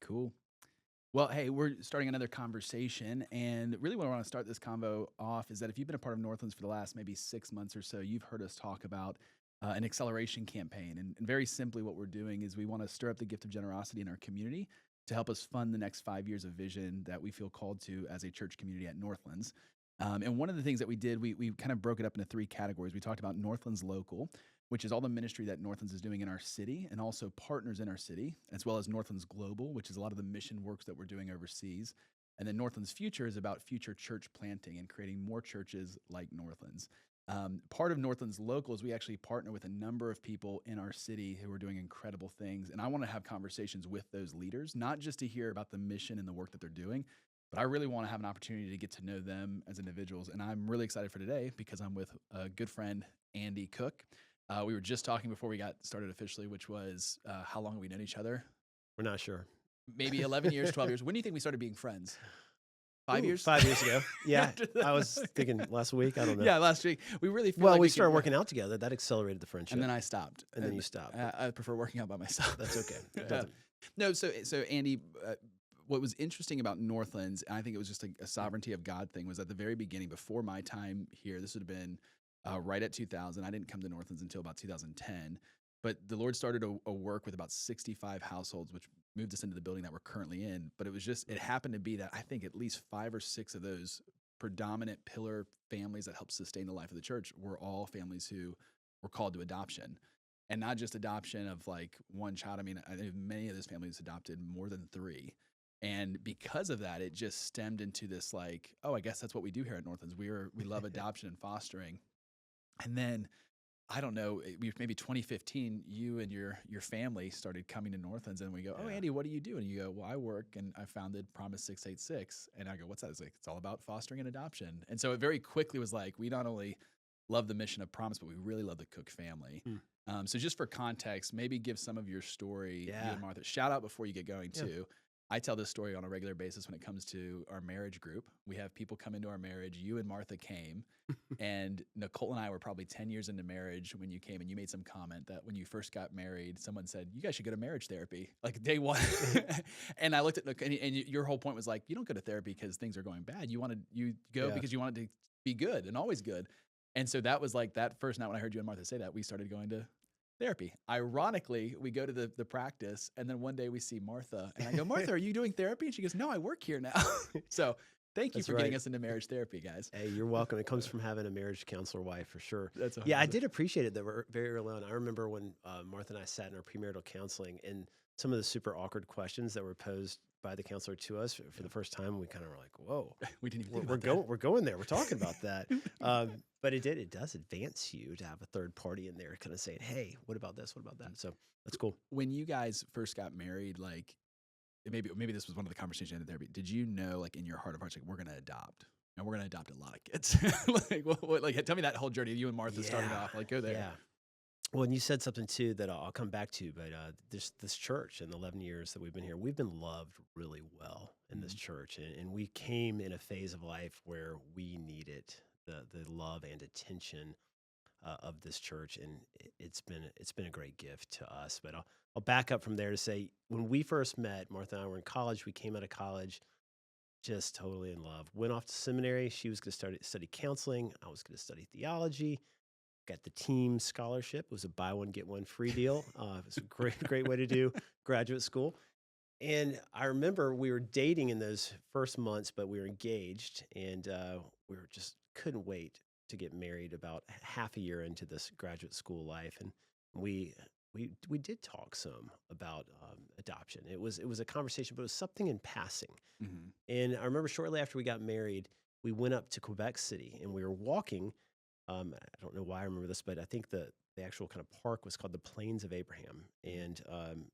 Cool. Well, hey, we're starting another conversation. And really, what I want to start this convo off is that if you've been a part of Northlands for the last maybe 6 months or so, you've heard us talk about an acceleration campaign. And very simply, what we're doing is we want to stir up the gift of generosity in our community to help us fund the next 5 years of vision that we feel called to as a church community at Northlands. And one of the things that we did, we kind of broke it up into three categories. We talked about Northlands Local, which is all the ministry that Northlands is doing in our city and also partners in our city, as well as Northlands Global, which is a lot of the mission works that we're doing overseas. And then Northlands Future is about future church planting and creating more churches like Northlands. Part of Northlands Local is we actually partner with a number of people in our city who are doing incredible things. And I want to have conversations with those leaders, not just to hear about the mission and the work that they're doing, but I really want to have an opportunity to get to know them as individuals. And I'm really excited for today because I'm with a good friend, Andy Cook. We were just talking before we got started officially, which was how long have we known each other? We're not sure. Maybe 11 years, 12 years. When do you think we started being friends? Five Ooh, years? 5 years ago. Yeah, I was thinking last week. I don't know. Yeah, last week. We really feel Well, like we we started could, working out together. That accelerated the friendship. and then I stopped. And then you stopped. I prefer working out by myself. That's okay. It Yeah. doesn't- No, so Andy, what was interesting about Northlands, and I think it was just a sovereignty of God thing, was at the very beginning, before my time here, this would have been right at 2000. I didn't come to Northlands until about 2010. But the Lord started a work with about 65 households, which moved us into the building that we're currently in. But it happened to be that I think at least 5 or 6 of those predominant pillar families that helped sustain the life of the church were all families who were called to adoption. And not just adoption of like one child. I mean, I think many of those families adopted more than three. And because of that, it just stemmed into this like, oh, I guess that's what we do here at Northlands. We love adoption and fostering. And then I don't know, maybe 2015, you and your family started coming to Northlands, and we go, "Oh, Yeah. Andy, what do you do?" And you go, "Well, I work and I founded Promise686." And I go, "What's that?" It's like, "It's all about fostering and adoption." And so it very quickly was like, we not only love the mission of Promise, but we really love the Cook family. Hmm. So just for context, maybe give some of your story, you Yeah. and Martha. Shout out before you get going Yeah. too. I tell this story on a regular basis when it comes to our marriage group. We have people come into our marriage. You and Martha came, and Nicole and I were probably 10 years into marriage when you came, and you made some comment that when you first got married, someone said, "You guys should go to marriage therapy," like day one. And I looked at Nicole, and your whole point was like, you don't go to therapy because things are going bad. You go Yeah. because you want it to be good and always good. And so that was like that first night when I heard you and Martha say that, we started going to therapy. Ironically, we go to the practice, and then one day we see Martha, and I go, "Martha, are you doing therapy?" And she goes, "No, I work here now." So thank you That's for getting right. us into marriage therapy, guys. Hey, you're welcome. It comes from having a marriage counselor wife for sure. That's Yeah, I 100%. did appreciate it that we're very early on. I remember when Martha and I sat in our premarital counseling, and some of the super awkward questions that were posed by the counselor to us for the first time, we kind of were like, "Whoa, We didn't even we're, think we're about going, we're going there. We're talking about that." But it does advance you to have a third party in there, kind of saying, "Hey, what about this? What about that?" So that's cool. when you guys first got married, like maybe this was one of the conversations you had in therapy. Did you know, like in your heart of hearts, like we're gonna adopt, and we're gonna adopt a lot of kids? Like, like tell me that whole journey. You and Martha starting Yeah, off. Like, go there. yeah. Well, and you said something too that I'll come back to, but this church in the 11 years that we've been here, we've been loved really well in this Mhm. church, and we came in a phase of life where we needed the love and attention of this church, and it's been a great gift to us. But I'll back up from there to say when we first met, Martha and I were in college. We came out of college just totally in love. Went off to seminary. She was going to study counseling. I was going to study theology. Got the team scholarship. It was a buy one get one free deal. It was a great way to do graduate school. And I remember we were dating in those first months, but we were engaged, and we were just couldn't wait to get married. About half a year into this graduate school life, and we we did talk some about adoption. It was a conversation, but it was something in passing. Mhm. And I remember shortly after we got married, we went up to Quebec City, and we were walking. I don't know why I remember this, but I think the actual kind of park was called the Plains of Abraham, and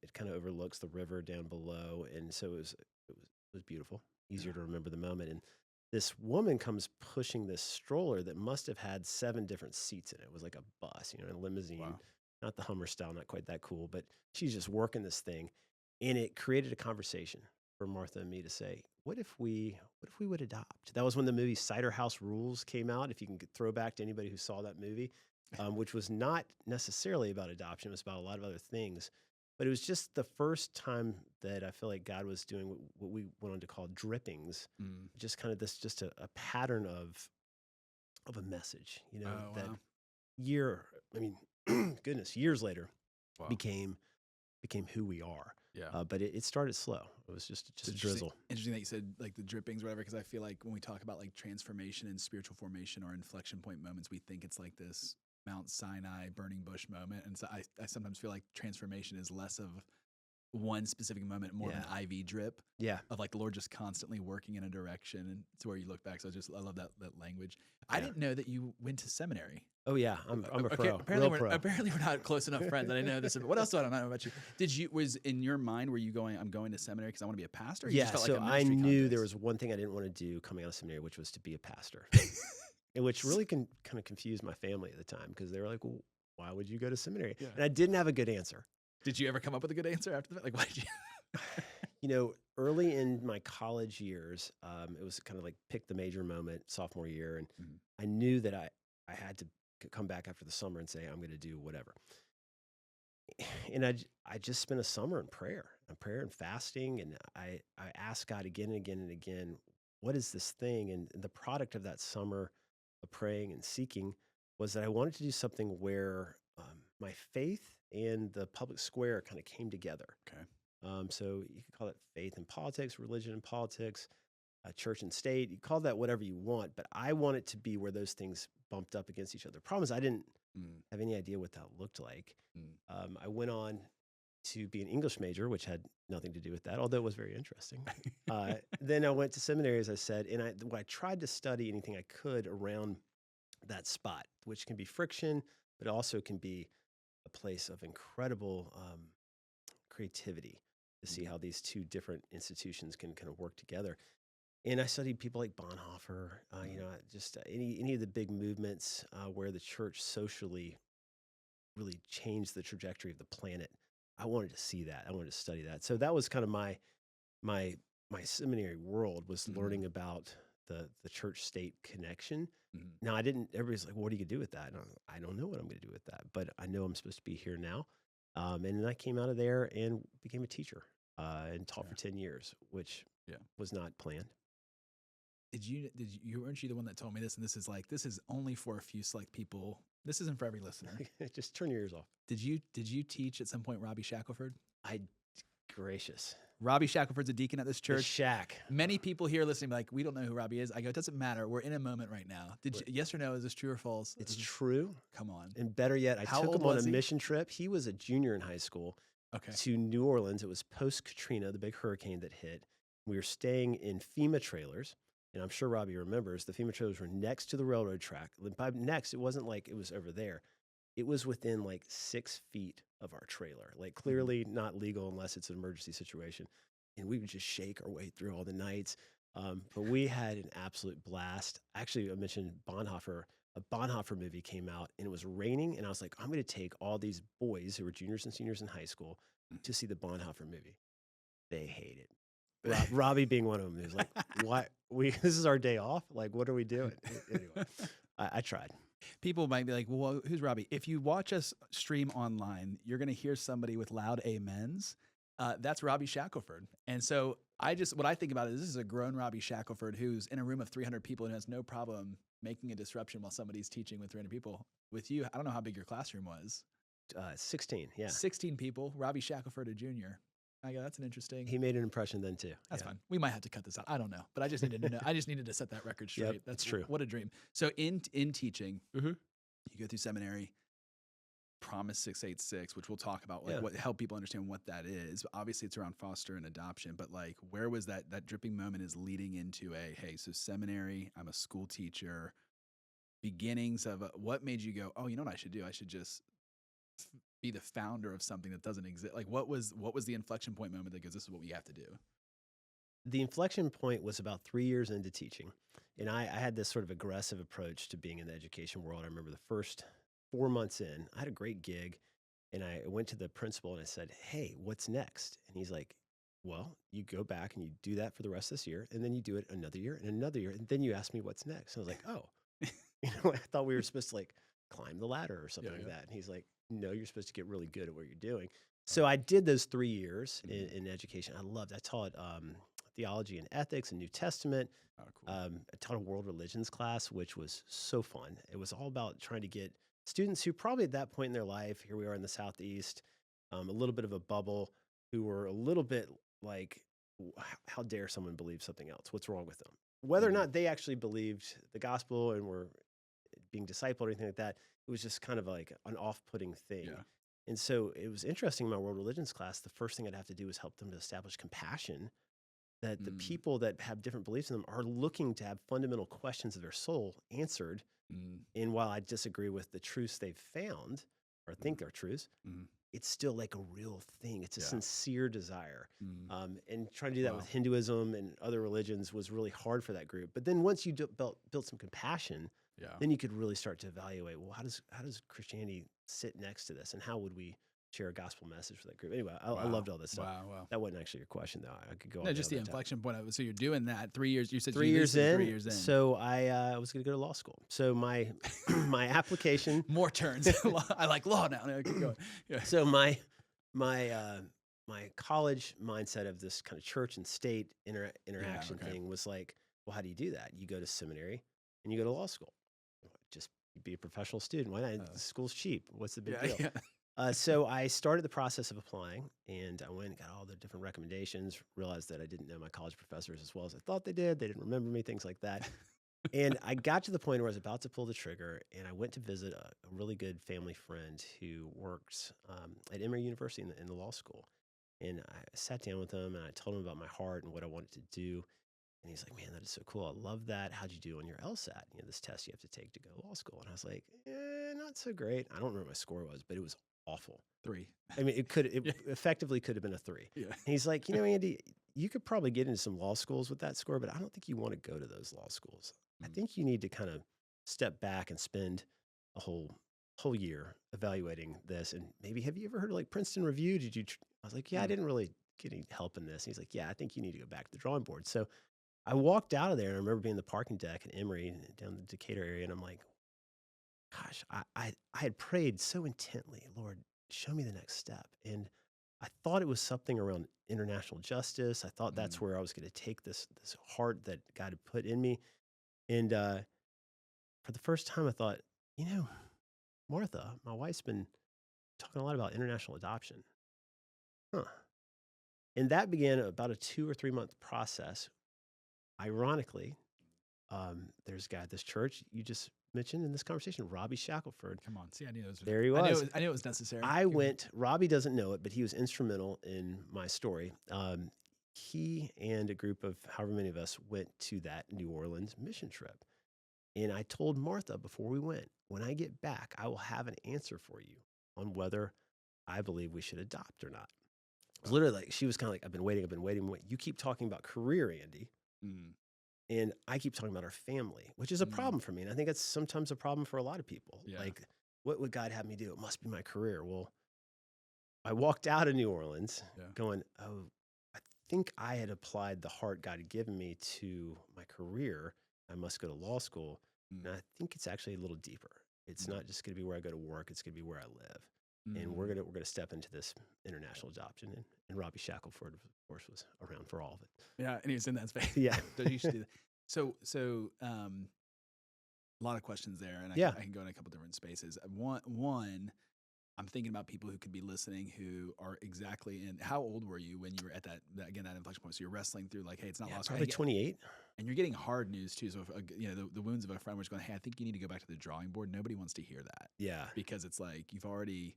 it kind of overlooks the river down below, and so it was beautiful, Yeah. easier to remember the moment. And this woman comes pushing this stroller that must have had 7 different seats in it. It was like a bus, a limousine, Wow. not the Hummer style, not quite that cool, but she's just working this thing, and it created a conversation for Martha and me to say, what if we would adopt? That was when the movie Cider House Rules came out. If you can throw back to anybody who saw that movie, which was not necessarily about adoption, it was about a lot of other things. But it was just the first time that I feel like God was doing what we went on to call drippings, Mm. just kind of this, just a pattern of a message, Oh, that wow. year, I mean, goodness, years later Wow. became who we are. Yeah. But it started slow. It was It's just a drizzle. interesting that you said like the drippings, whatever, because I feel like when we talk about like transformation and spiritual formation or inflection point moments, we think it's like this Mount Sinai burning bush moment. And so I sometimes feel like transformation is less of one specific moment, more of Yeah. an IV drip Yeah. of like the Lord just constantly working in a direction and to where you look back. So I love that language. I Yeah. didn't know that you went to seminary. Oh yeah. I'm a Okay, pro, apparently real pro. we're not close enough friends. I didn't know this. What else do I don't know about you? Was in your mind, were you going, I'm going to seminary because I want to be a pastor? Or you just Yeah. felt like So a I ministry knew there context? was one thing I didn't want to do coming out of seminary, which was to be a pastor. And which really kind of confused my family at the time because they were like, well, why would you go to seminary? Yeah. And I didn't have a good answer. Did you ever come up with a good answer after that? Like, why did you? Early in my college years, it was kind of like pick the major moment, sophomore year. And Mhm. I knew that I had to come back after the summer and say, I'm going to do whatever. And I just spent a summer in prayer and fasting. And I asked God again and again and again, what is this thing? And the product of that summer of praying and seeking was that I wanted to do something where my faith and the public square kind of came together. Okay. So you could call it faith and politics, religion and politics, church and state. You call that whatever you want, but I want it to be where those things bumped up against each other. Problem is, I didn't Mm, have any idea what that looked like. mm. I went on to be an English major, which had nothing to do with that, although it was very interesting. Then I went to seminary, as I said, and I tried to study anything I could around that spot, which can be friction, but also can be a place of incredible creativity to see how these two different institutions can kind of work together. And I studied people like Bonhoeffer, just any of the big movements where the church socially really changed the trajectory of the planet. I wanted to see that. I wanted to study that. So that was kind of my my seminary world was Mhm. learning about the church state connection. Mhm. Now I didn't. Everybody's like, "What do you do with that?" And I don't know what I'm going to do with that, but I know I'm supposed to be here now. And then I came out of there and became a teacher and taught Yeah. for 10 years, which Yeah. was not planned. Weren't you the one that told me this? And this is only for a few select people. This isn't for every listener. Just turn your ears off. Did you teach at some point Robbie Shackelford? I gracious. Robbie Shackelford's a deacon at this The church. shack. Many people here listening be like, we don't know who Robbie is. I go, it doesn't matter. We're in a moment right now. Yes or no? Is this true or false? It's true. Come on. And better yet, I How took old him on a was he? mission trip. He was a junior in high school Okay. to New Orleans. It was post Katrina, the big hurricane that hit. We were staying in FEMA trailers. And I'm sure Robbie remembers the FEMA trailers were next to the railroad track. By next, it wasn't like it was over there. It was within like 6 feet of our trailer, like clearly not legal unless it's an emergency situation. And we would just shake our way through all the nights. But we had an absolute blast. Actually, I mentioned Bonhoeffer. A Bonhoeffer movie came out and it was raining. And I was like, I'm going to take all these boys who were juniors and seniors in high school to see the Bonhoeffer movie. They hate it. Robbie being one of them. He was like, "Why? This is our day off. Like, what are we doing?" Anyway, I tried. People might be like, well, who's Robbie? If you watch us stream online, you're going to hear somebody with loud amens. That's Robbie Shackelford. And so what I think about is this is a grown Robbie Shackelford who's in a room of 300 people and has no problem making a disruption while somebody's teaching with 300 people. With you, I don't know how big your classroom was. 16. Yeah, 16 people, Robbie Shackelford, a junior. I go, that's an interesting. he made an impression then too. That's Yeah. fine. We might have to cut this out. I don't know, but I just needed to know. I just needed to set that record straight. Yep, that's true. What a dream. So in teaching, Mm-hmm. you go through seminary, Promise686, which we'll talk about, like Yeah. what help people understand what that is. Obviously, it's around foster and adoption, but like, where was that dripping moment is leading into hey, so seminary. I'm a school teacher. Beginnings of what made you go, oh, you know what I should do? I should just be the founder of something that doesn't exist. Like, what was the inflection point moment that goes, this is what we have to do? The inflection point was about 3 years into teaching, and I had this sort of aggressive approach to being in the education world. I remember the first 4 months in, I had a great gig, and I went to the principal and I said, "Hey, what's next?" And he's like, "Well, you go back and you do that for the rest of this year, and then you do it another year and another year, and then you ask me what's next." And I was like, "Oh, I thought we were supposed to like climb the ladder or something Yeah, like yeah. that." And he's like, "No, you're supposed to get really good at what you're doing." So I did those 3 years Mhm. in education. I loved I taught, theology and ethics and New Testament. Oh, cool. I taught a world religions class, which was so fun. It was all about trying to get students who probably at that point in their life, here we are in the Southeast, a little bit of a bubble, who were a little bit like, how dare someone believe something else? What's wrong with them? Whether or Mhm. not they actually believed the gospel and were being discipled or anything like that, it was just kind of like an off-putting thing. Yeah. And so it was interesting in my world religions class. The first thing I'd have to do is help them to establish compassion that the Mm. people that have different beliefs in them are looking to have fundamental questions of their soul answered. Mm. And while I disagree with the truths they've found or Mhm. think they're truths, Mhm. it's still like a real thing. It's a Yeah. sincere desire. Mm. And trying to do that with Wow. Hinduism and other religions was really hard for that group. But then once you built some compassion, Yeah. then you could really start to evaluate, well, how does Christianity sit next to this, and how would we share a gospel message for that group? Anyway, I Wow. loved all this stuff. Wow. Wow. That wasn't actually your question, though. I could go No, on down just the that topic. inflection point of it. So you're doing that 3 years. You said 3 you years listed 3 in, years in. so I was going to go to law school. So my my application, More turns. I like law now. No, keep going. Yeah. so my my college mindset of this kind of church and state Yeah. interaction Okay. thing was like, well, how do you do that? You go to seminary and you go to law school. Just be a professional student. Why not? Uh, The school's cheap. What's the big yeah. deal? Yeah. So I started the process of applying, and I went and got all the different recommendations. Realized that I didn't know my college professors as well as I thought they did. They didn't remember me, things like that. And I got to the point where I was about to pull the trigger, and I went to visit a really good family friend who works at Emory University in the law school. And I sat down with him and I told him about my heart and what I wanted to do. And he's like, "Man, that is so cool. I love that. How'd you do on your LSAT? This test you have to take to go to law school." And I was like, not so great. I don't remember what my score was, but it was awful. 3. I mean, it Yeah. effectively could have been a 3. Yeah. And he's like, Andy, you could probably get into some law schools with that score, but I don't think you want to go to those law schools. I Mm. think you need to kind of step back and spend a whole year evaluating this. And maybe, have you ever heard of like Princeton Review? I was like, yeah, I Mm. didn't really get any help in this. And he's like, yeah, I think you need to go back to the drawing board. So I walked out of there and I remember being in the parking deck at Emory and down the Decatur area. And I'm like, gosh, I had prayed so intently, Lord, show me the next step. And I thought it was something around international justice. I thought that's Mm. where I was going to take this heart that God had put in me. And for the first time, I thought, you know, Martha, my wife's been talking a lot about international adoption. Huh. And that began about a 2 or 3 month process. Ironically, there's a guy at this church you just mentioned in this conversation, Robbie Shackelford. Come on. See, I knew it was. There he I knew. was. I knew it was necessary. I Keep going. went, Robbie doesn't know it, but he was instrumental in my story. He and a group of however many of us went to that New Orleans mission trip. And I told Martha before we went, when I get back, I will have an answer for you on whether I believe we should adopt or not. It was Wow. literally like, she was kind of like, I've been waiting, I've been waiting. You keep talking about career, Andy. Mm. And I keep talking about our family, which is a Mm. problem for me. And I think that's sometimes a problem for a lot of people. Yeah. Like, what would God have me do? It must be my career. Well, I walked out of New Orleans Yeah. going, oh, I think I had applied the heart God had given me to my career. I must go to law school. Mm. And I think it's actually a little deeper. It's Mm. not just going to be where I go to work. It's going to be where I live. And we're Mm. gonna step into this international adoption. And Robbie Shackelford, of course, was around for all of it. Yeah, and he was in that space. Yeah. So you should do that. So, a lot of questions there, and Yeah. I can go in a couple different spaces. One, I'm thinking about people who could be listening who are exactly in. How old were you when you were at that inflection point? So you're wrestling through like, hey, it's not Yeah, lost. probably 28. And you're getting hard news too. So, if, the wounds of a friend was going, hey, I think you need to go back to the drawing board. Nobody wants to hear that Yeah. because it's like you've already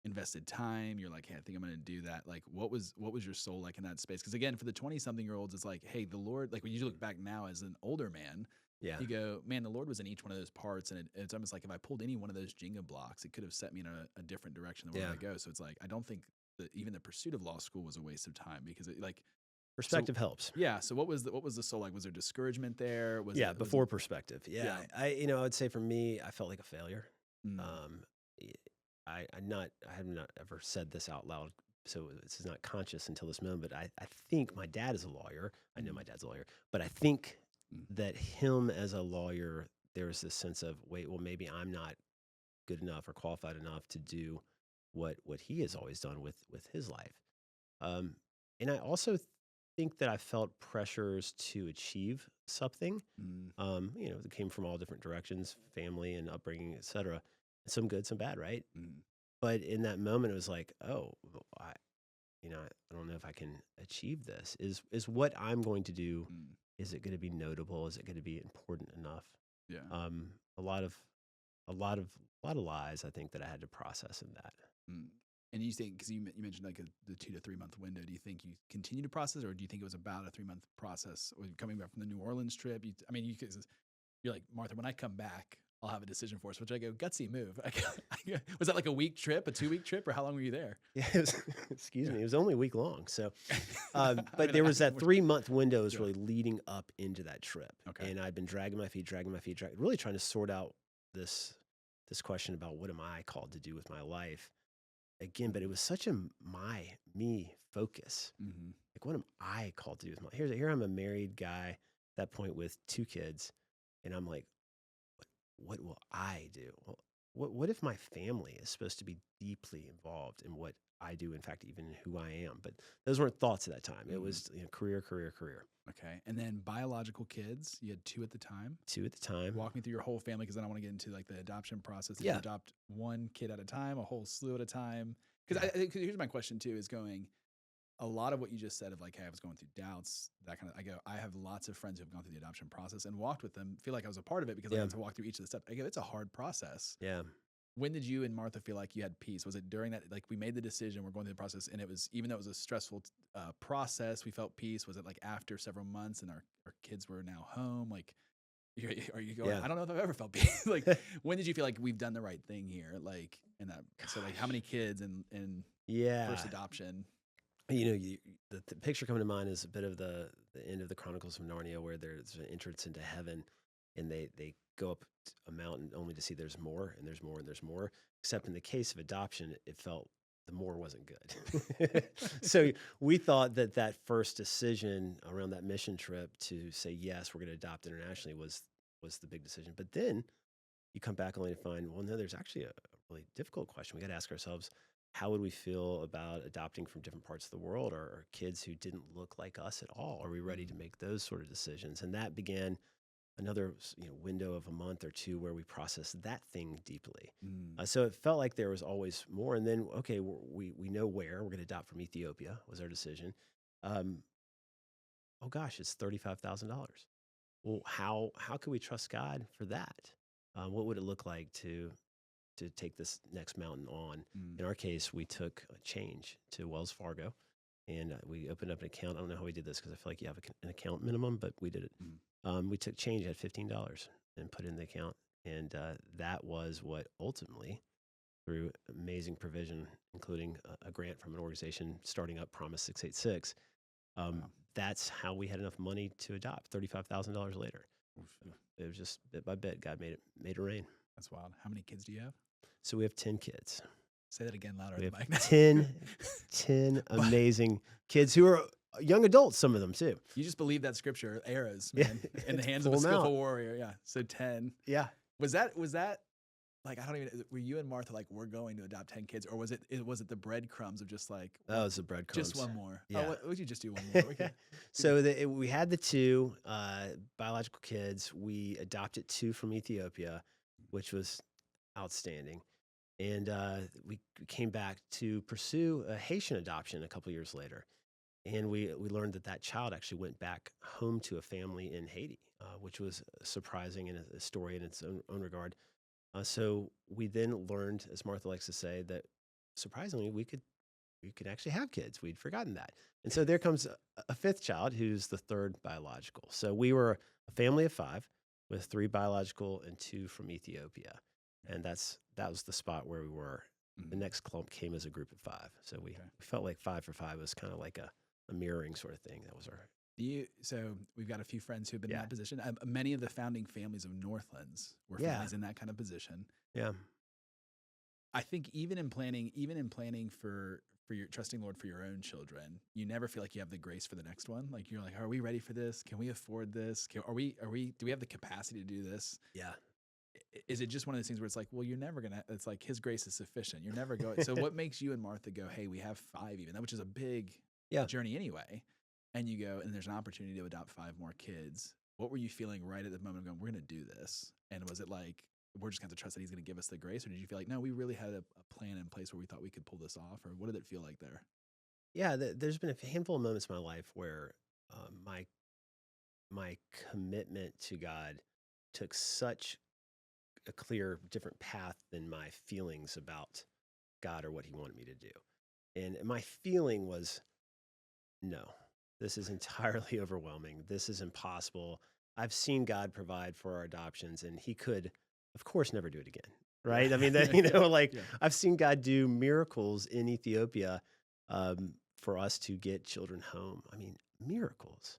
invested time. You're like, hey, I think I'm going to do that. Like, what was your soul like in that space? Because again, for the 20-something-year-olds, it's like, hey, the Lord. Like when you look back now as an older man, Yeah. you go, man, the Lord was in each one of those parts, and it's almost like if I pulled any one of those Jenga blocks, it could have set me in a different direction than where Yeah. I go. So it's like I don't think that even the pursuit of law school was a waste of time because it like. Perspective helps. Yeah. So what was the soul like? Was there discouragement there? Was Yeah, it before perspective. Yeah. Yeah. I would say for me, I felt like a failure. Mm. y- I have not ever said this out loud, so this is not conscious until this moment, but I think my dad is a lawyer. I know my dad's a lawyer, but I think Mm. that him as a lawyer, there was this sense of, wait, well, maybe I'm not good enough or qualified enough to do what he has always done with his life. Um, and I also think that I felt pressures to achieve something. Mm, That came from all different directions, family and upbringing, etc. Some good, some bad, right? mm, But in that moment, it was like, oh, I don't know if I can achieve this. Is what I'm going to do? mm. Is it going to be notable? Is it going to be important enough? Yeah. Um, a lot of a lot of a lot of lies I think that I had to process in that. Mm. And you think, because you mentioned like the 2 to 3 month window, do you think you continue to process, or do you think it was about a 3 month process? Or coming back from the New Orleans trip, I mean, you're like, Martha, when I come back, I'll have a decision for us. Which I go, gutsy move. Was that like a week trip, a 2 week trip, or how long were you there? Yeah, excuse Yeah. me, it was only a week long. So, I but mean, there was that we're, 3 month window is yeah. really leading up into that trip, Okay. and I've been dragging my feet, really trying to sort out this question about what am I called to do with my life again. But it was such a me focus. Mm-hmm. Like, what am I called to do with my? Here I'm a married guy at that point with 2 kids, and I'm like, what will I do? Well, what if my family is supposed to be deeply involved in what I do? In fact, even in who I am. But those weren't thoughts at that time. It Mm-hmm. was career, career, career. Okay. And then biological kids, you had two at the time. 2 at the time. Walk me through your whole family, because then I want to get into like the adoption process. Did you Yeah, adopt one kid at a time, a whole slew at a time? Because yeah, here's my question too: is going a lot of what you just said of like, hey, I was going through doubts, that kind of. I go, I have lots of friends who have gone through the adoption process and walked with them. Feel like I was a part of it because I yeah, got to walk through each of the steps. I go, it's a hard process. yeah. When did you and Martha feel like you had peace? Was it during that, like we made the decision, we're going through the process, and it was, even though it was a stressful process, we felt peace? Was it like after several months and our kids were now home? Like, are you going, Yeah. I don't know if I've ever felt peace. Like, when did you feel like we've done the right thing here? Like, in that, so like how many Gosh. kids in first Yeah. adoption? The picture coming to mind is a bit of the end of the Chronicles of Narnia, where there's an entrance into heaven, and they go up a mountain only to see there's more and there's more and there's more. Except in the case of adoption, it felt the more wasn't good. So we thought that first decision around that mission trip to say yes, we're going to adopt internationally was the big decision. But then you come back only to find, well, no, there's actually a really difficult question. We got to ask ourselves, how would we feel about adopting from different parts of the world, or kids who didn't look like us at all? Are we ready to Mm, make those sort of decisions? And that began another window of a month or two where we processed that thing deeply. mm, So it felt like there was always more. And then, okay, we know where we're going to adopt from. Ethiopia was our decision. Um, oh gosh, it's $35,000. Well, how could we trust God for that? What would it look like to take this next mountain on? mm, In our case, we took a change to Wells Fargo, and we opened up an account. I don't know how we did this because I feel like you have an account minimum, but we did it. mm. We took change at $15 and put it in the account, and that was what ultimately, through amazing provision, including a grant from an organization starting up, Promise686, Wow. that's how we had enough money to adopt. $35,000 later. Oof, It was just bit by bit, God made it rain. that's wild. How many kids do you have? So we have 10 kids. Say that again louder We at have the mic. 10 But amazing kids who are young adults, some of them too. you just believe that scripture, arrows, Yeah, man, in the hands of pull a 'em out. skillful warrior. Yeah. So 10. Yeah. Was that like, I don't even, were you and Martha like, we're going to adopt 10 kids, or was it the breadcrumbs of just like, That was the just breadcrumbs. one more? Oh, Yeah. would you just do one more? So we had the two biological kids. We adopted two from Ethiopia, which was outstanding. And we came back to pursue a Haitian adoption a couple years later. And we learned that child actually went back home to a family in Haiti, which was surprising and a story in its own regard. So we then learned, as Martha likes to say, that surprisingly we could actually have kids. We'd forgotten that. And so there comes a fifth child who's the third biological. So we were a family of five with three biological and two from Ethiopia. And that was the spot where we were. The Mhm. next clump came as a group of five. So we Okay. felt like 5 for 5 was kind of like a mirroring sort of thing. That was our, So we've got a few friends who have been in yeah. that position. Many of the founding families of Northlands were Yeah. families in that kind of position. Yeah. I think even in planning for your trusting Lord for your own children, you never feel like you have the grace for the next one. Like you're like, are we ready for this? Can we afford this? Do we have the capacity to do this? Yeah. is it just one of those things where it's like, well, you're never gonna, it's like his grace is sufficient. You're never going. So what makes you and Martha go, hey, we have five even, which is a big Yeah. journey anyway. And you go, and there's an opportunity to adopt five more kids. What were you feeling right at the moment of going, we're gonna do this? And was it like, we're just going to trust that he's going to give us the grace? Or did you feel like, no, we really had a plan in place where we thought we could pull this off? Or what did it feel like there? Yeah, there's been a handful of moments in my life where my commitment to God took such a clear, different path than my feelings about God or what He wanted me to do. And my feeling was, no, this is entirely overwhelming. This is impossible. I've seen God provide for our adoptions, and He could, of course, never do it again. Right? I mean, that, like Yeah. I've seen God do miracles in Ethiopia for us to get children home. I mean, miracles.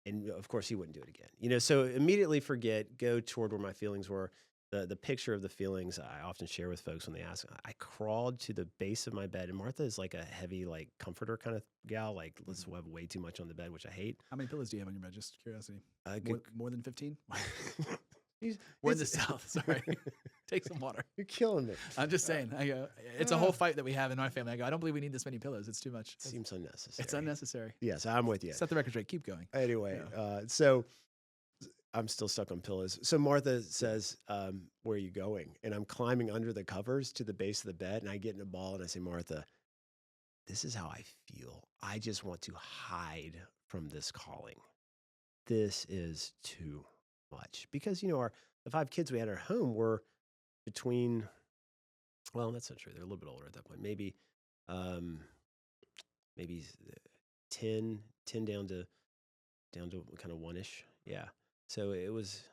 And of course, He wouldn't do it again. So immediately forget, go toward where my feelings were. The picture of the feelings I often share with folks when they ask. I crawled to the base of my bed, and Martha is like a heavy, like comforter kind of gal. Like, let's have way too much on the bed, which I hate. How many pillows do you have on your bed? Just curiosity. Good. More than 15? He's- We're in the it's- South. Sorry. Take some water. You're killing me. I'm just saying. I go, it's a whole fight that we have in my family. I go, I don't believe we need this many pillows. It's too much. Seems unnecessary. It's unnecessary. Yes, I'm with you. Set the record straight. Keep going. Anyway, Yeah. so I'm still stuck on pillows. So Martha says, where are you going? And I'm climbing under the covers to the base of the bed, and I get in a ball and I say, Martha, this is how I feel. I just want to hide from this calling. This is too much. Because, the five kids we had at our home were between, well, that's not true. They're a little bit older at that point. Maybe 10 down to kind of one-ish. Yeah. So it was,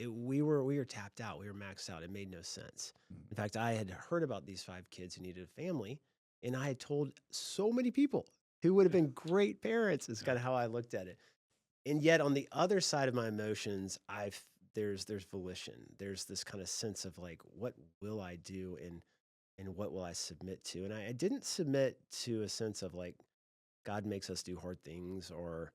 we were tapped out. We were maxed out. It made no sense. In fact, I had heard about these five kids who needed a family, and I had told so many people who would have been great parents. Is kind of how I looked at it. And yet on the other side of my emotions, there's volition. There's this kind of sense of like, what will I do and what will I submit to? And I didn't submit to a sense of like, God makes us do hard things, or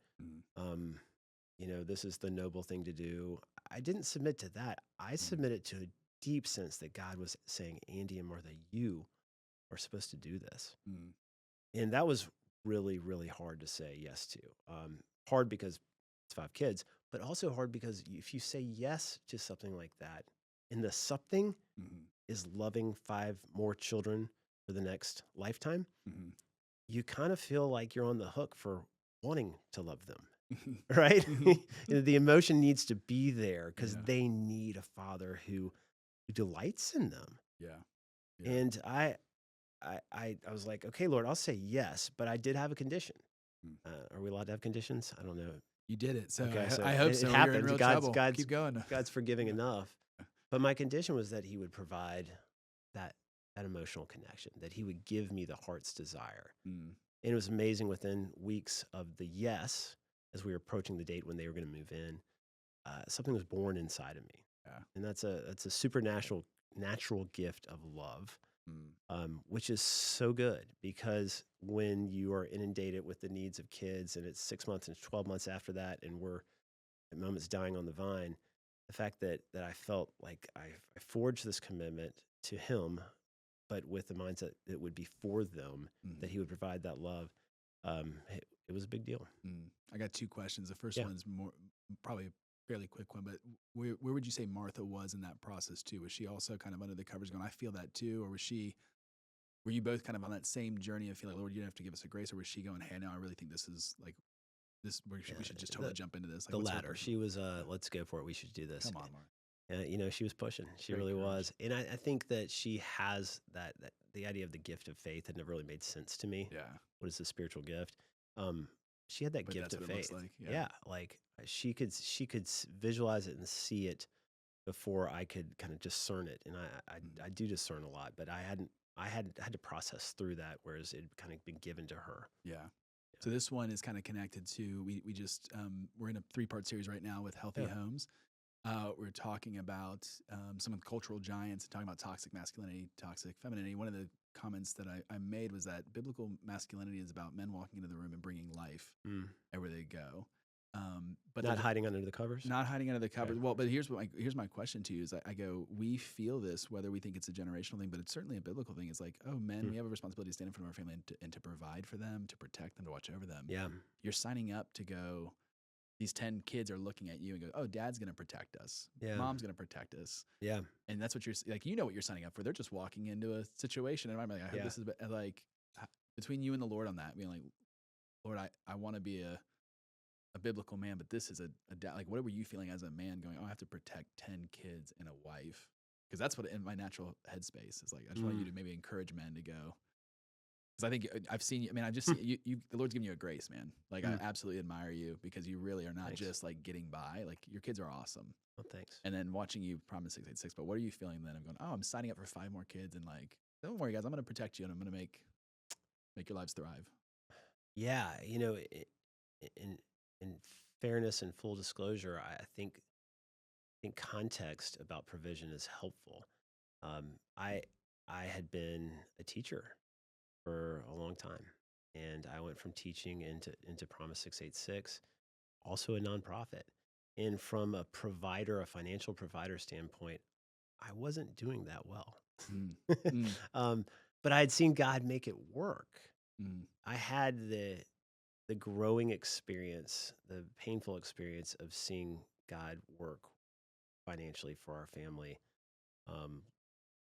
this is the noble thing to do. I didn't submit to that. I submitted to a deep sense that God was saying, Andy and Martha, you are supposed to do this. And that was really, really hard to say yes to. Hard because it's five kids, but also hard because if you say yes to something like that, and the something is loving five more children for the next lifetime, you kind of feel like you're on the hook for wanting to love them. Right? The emotion needs to be there because they need a father who delights in them. Yeah. And I was like, okay, Lord, I'll say yes, but I did have a condition. Are we allowed to have conditions? I don't know. You did it. So Okay, I hope so. It You're in happened. real God's, trouble. Keep going. God's forgiving enough. But my condition was that He would provide that emotional connection, that He would give me the heart's desire. And it was amazing. Within weeks of the yes, as we were approaching the date when they were going to move in, something was born inside of me. And that's a supernatural natural gift of love, which is so good, because when you are inundated with the needs of kids, and it's 6 months and 12 months after that, and we're at moments dying on the vine, the fact that I felt like I forged this commitment to Him, but with the mindset that it would be for them, that He would provide that love, it was a big deal. I got two questions. The first one's probably a fairly quick one, but where would you say Martha was in that process too? Was she also kind of under the covers going, I feel that too? Or were you both kind of on that same journey of feeling like, Lord, you have to give us a grace? Or was she going, hey, no, I really think this is like this, we should just totally jump into this? Like, the latter. She was, let's go for it. We should do this. Come on, Martha. She was pushing. She Great really courage. was. And I think that she has that the idea of the gift of faith had never really made sense to me. Yeah. What is the spiritual gift? She had that But gift that's of what it looks faith. like. Yeah. Like she could visualize it and see it before I could kind of discern it. And I do discern a lot, but I had to process through that, whereas it kind of been given to her. Yeah. So this one is kind of connected to, we just, we're in a 3-part series right now with Healthy Homes. We're talking about some of the cultural giants and talking about toxic masculinity, toxic femininity. One of the comments that I made was that biblical masculinity is about men walking into the room and bringing life everywhere they go. But Not there's hiding under the covers. not hiding under the Okay. covers. Well, but here's my question to you is I go, we feel this whether we think it's a generational thing, but it's certainly a biblical thing. It's like, oh, men, Mm. we have a responsibility to stand in front of our family and to provide for them, to protect them, to watch over them. Yeah. You're signing up to go. These 10 kids are looking at you and go, oh, dad's going to protect us. Yeah. Mom's going to protect us. Yeah. And that's what you're like, what you're signing up for. They're just walking into a situation. And I'm like, I hope Yeah. this is like between you and the Lord on that, being like, Lord, I want to be a biblical man, but this is like, what were you feeling as a man going, oh, I have to protect 10 kids and a wife? Because that's what in my natural headspace is like, I just want you to maybe encourage men to go. Because I think I've seen you. I mean, I've just seen you. The Lord's given you a grace, man. Like I absolutely admire you because you really are not Thanks. just like getting by. Like your kids are awesome. Well, thanks. And then watching you promise 686. But what are you feeling then? I'm going, oh, I'm signing up for 5 more kids, and like, don't worry, guys, I'm going to protect you, and I'm going to make your lives thrive. Yeah. In fairness and full disclosure, I think context about provision is helpful. I had been a teacher for a long time, and I went from teaching into Promise 686, also a nonprofit. And from a financial provider standpoint, I wasn't doing that well. Mm. Mm. But I had seen God make it work. Mm. I had the growing experience, the painful experience of seeing God work financially for our family, um,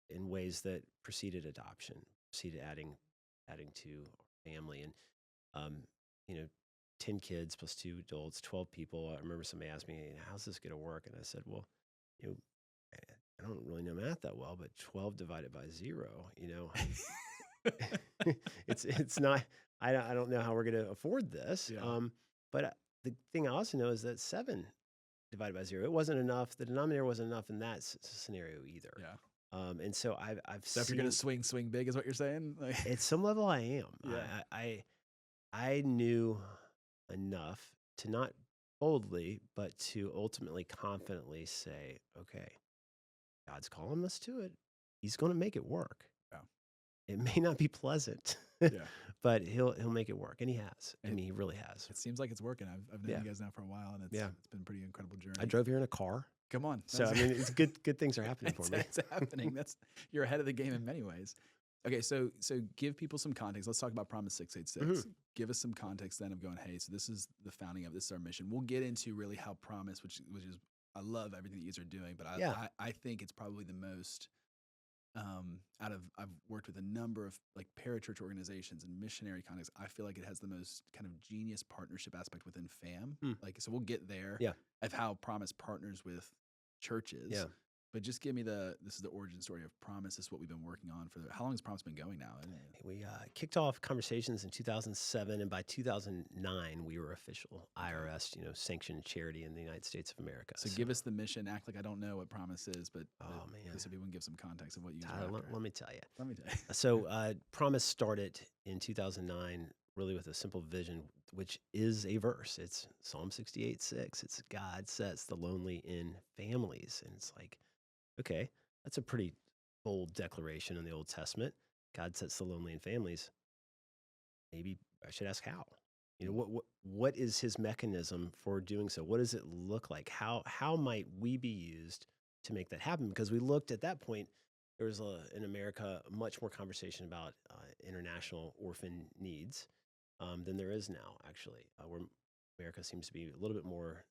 in ways that preceded adoption, preceded adding to our family, and um, you know, 10 kids plus 2 adults, 12 people. I remember somebody asked me, "How's this going to work?" And I said, "Well, you know, I don't really know math that well, but 12 divided by 0, it's not. I don't know how we're going to afford this. Yeah. But the thing I also know is that 7 divided by 0, it wasn't enough. The denominator wasn't enough in that scenario either. Yeah. And so I've So if you're seen, going to swing big, is what you're saying? Like, at some level I am. yeah. I knew enough to not boldly, but to ultimately confidently say, okay, God's calling us to it. He's going to make it work. Yeah. It may not be pleasant, Yeah. but he'll make it work, and he has. I mean, he really has. It seems like it's working. I've known Yeah. you guys now for a while, and it's been a pretty incredible journey. I drove here in a car, Come on. so I mean, it's good things are happening for me. It's happening. You're ahead of the game in many ways. Okay, so give people some context. Let's talk about Promise 686. Give us some context then of going, hey, so this is the founding of this is our mission. We'll get into really how Promise, which is I love everything that you guys are doing, but I think it's probably the most I've worked with a number of like parachurch organizations and missionary contexts. I feel like it has the most kind of genius partnership aspect within FAM. Like, so we'll get there of how Promise partners with churches. Yeah. But just give me this is the origin story of Promise. This is what we've been working on how long has Promise been going now? We kicked off conversations in 2007, and by 2009, we were official IRS, sanctioned charity in the United States of America. So give us the mission. Act like I don't know what Promise is, but man, so people can give some context of what you guys Tyler, are after. let me tell you. Let me tell you. So Promise started in 2009, really with a simple vision, which is a verse. It's Psalm 68:6. It's God sets the lonely in families, and it's like, okay, that's a pretty bold declaration in the Old Testament. God sets the lonely in families. Maybe I should ask how. What is his mechanism for doing so? What does it look like? How might we be used to make that happen? Because we looked at that point, there was in America much more conversation about international orphan needs than there is now. Actually, where America seems to be a little bit more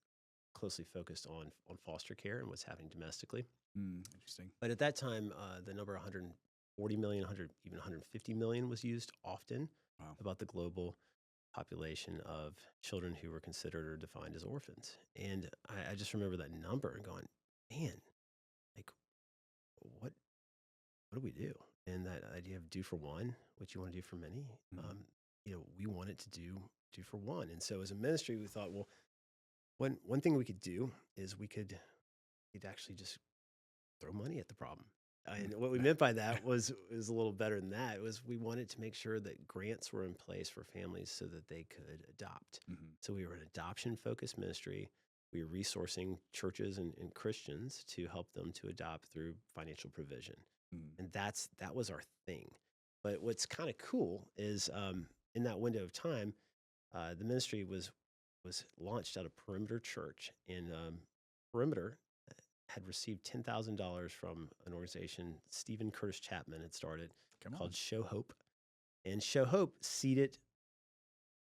closely focused on foster care and what's happening domestically. Interesting. But at that time, the number 140 million, even 150 million was used often about the global population of children who were considered or defined as orphans. And I just remember that number and going, man, like, what do we do? And that idea of do for one, what you want to do for many, we wanted to do for one. And so as a ministry, we thought, well, one thing we could do is we could actually just throw money at the problem. And what we meant by that was a little better than that. It was we wanted to make sure that grants were in place for families so that they could adopt. So we were an adoption-focused ministry. We were resourcing churches and Christians to help them to adopt through financial provision. And that was our thing. But what's kind of cool is in that window of time, the ministry was was launched out of Perimeter Church, and Perimeter had received $10,000 from an organization Stephen Curtis Chapman had started Come called on. Show Hope, and Show Hope seeded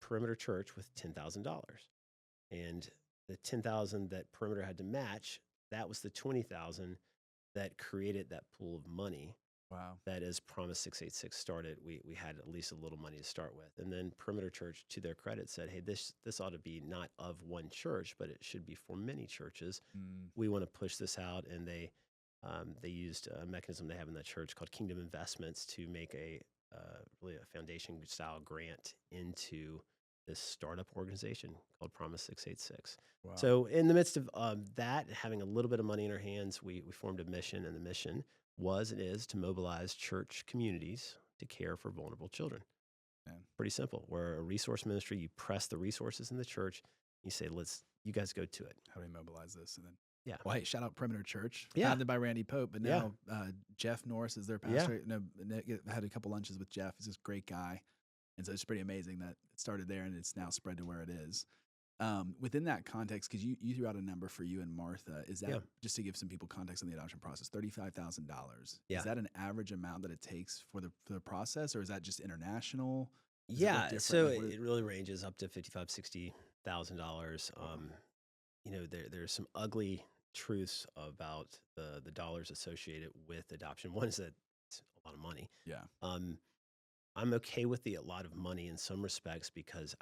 Perimeter Church with $10,000, and the 10,000 that Perimeter had to match, that was the 20,000 that created that pool of money Wow. that as Promise 686 started, we had at least a little money to start with. And then Perimeter Church, to their credit, said, hey, this ought to be not of one church, but it should be for many churches. Mm, We want to push this out. And they used a mechanism they have in that church called Kingdom Investments to make really a foundation style grant into this startup organization called Promise 686. wow. So in the midst of that, having a little bit of money in our hands, we formed a mission, and the mission was and is to mobilize church communities to care for vulnerable children. Man, Pretty simple. We're a resource ministry. You press the resources in the church. You say, you guys go to it. how do we mobilize this? And then, Yeah. well, hey, shout out Perimeter Church, Yeah. founded by Randy Pope, but Yeah. now Jeff Norris is their Yeah. pastor. No, Nick had a couple lunches with Jeff. He's this great guy. And so it's pretty amazing that it started there and it's now spread to where it is. Within that context, because you threw out a number for you and Martha, is that Yeah. just to give some people context on the adoption process, $35,000? Yeah. Is that an average amount that it takes for the process, or is that just international? Does it look Yeah. different? So Like, what it really ranges up to $55,000, $60,000. There's some ugly truths about the dollars associated with adoption. One is that it's a lot of money. yeah, I'm okay with a lot of money in some respects because